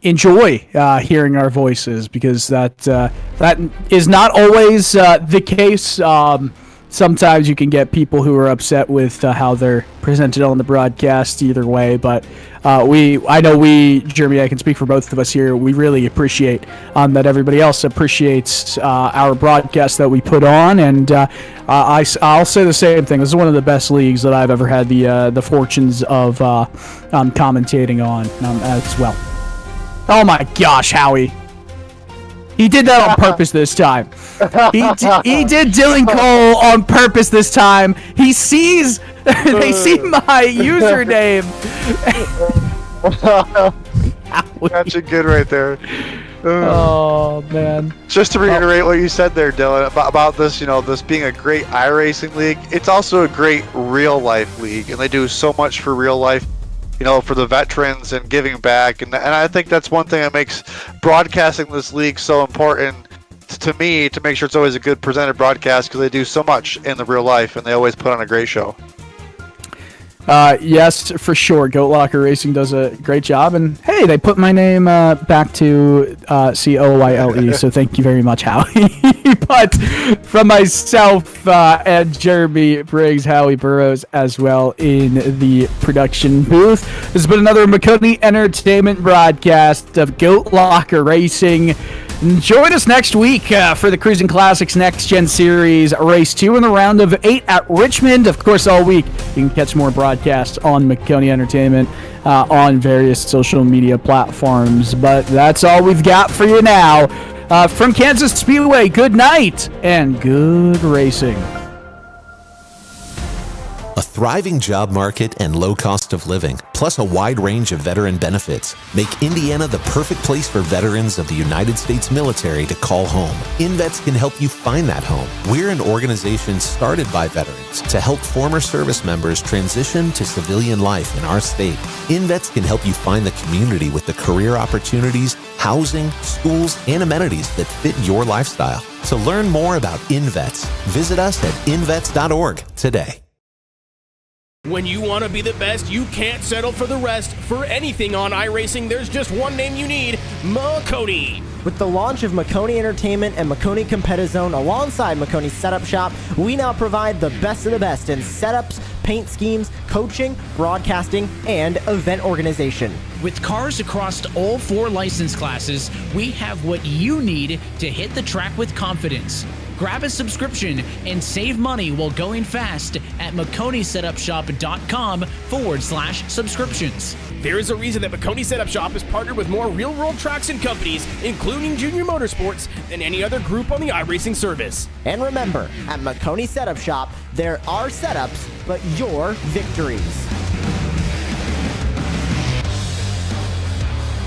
enjoy hearing our voices, because that is not always the case. Sometimes you can get people who are upset with how they're presented on the broadcast either way, but I know Jeremy, I can speak for both of us here, we really appreciate that everybody else appreciates our broadcast that we put on, and I'll say the same thing. This is one of the best leagues that I've ever had the fortunes of commentating on as well. Oh my gosh, Howie. He did that on purpose this time. He did Dylan Cole on purpose this time. He sees, they see my username. That's a good right there. Oh man! Just to reiterate what you said there, Dylan, about this, this being a great iRacing league. It's also a great real life league, and they do so much for real life. For the veterans and giving back. And I think that's one thing that makes broadcasting this league so important to me to make sure it's always a good presented broadcast because they do so much in the real life and they always put on a great show. Yes, for sure. GoatLocker Racing does a great job. And hey, they put my name back to Coyle, so thank you very much, Howie. But from myself and Jeremy Briggs, Howie Burrows as well in the production booth, this has been another Maconi Entertainment broadcast of GoatLocker Racing. Join us next week for the Cruisin Classics Next Gen Series Race 2 in the round of 8 at Richmond. Of course, all week you can catch more broadcasts on Maconi Entertainment on various social media platforms. But that's all we've got for you now. From Kansas Speedway, good night and good racing. A thriving job market and low cost of living, plus a wide range of veteran benefits, make Indiana the perfect place for veterans of the United States military to call home. InVets can help you find that home. We're an organization started by veterans to help former service members transition to civilian life in our state. InVets can help you find the community with the career opportunities, housing, schools, and amenities that fit your lifestyle. To learn more about InVets, visit us at invets.org today. When you want to be the best, you can't settle for the rest. For anything on iRacing, there's just one name you need: Maconi. With the launch of Maconi Entertainment and Maconi Competizone alongside Maconi Setup Shop, we now provide the best of the best in setups, paint schemes, coaching, broadcasting, and event organization. With cars across all 4 license classes, we have what you need to hit the track with confidence. Grab a subscription and save money while going fast at MaconiSetupShop.com/subscriptions. There is a reason that Maconi Setup Shop is partnered with more real-world tracks and companies, including Junior Motorsports, than any other group on the iRacing service. And remember, at Maconi Setup Shop, there are setups, but your victories.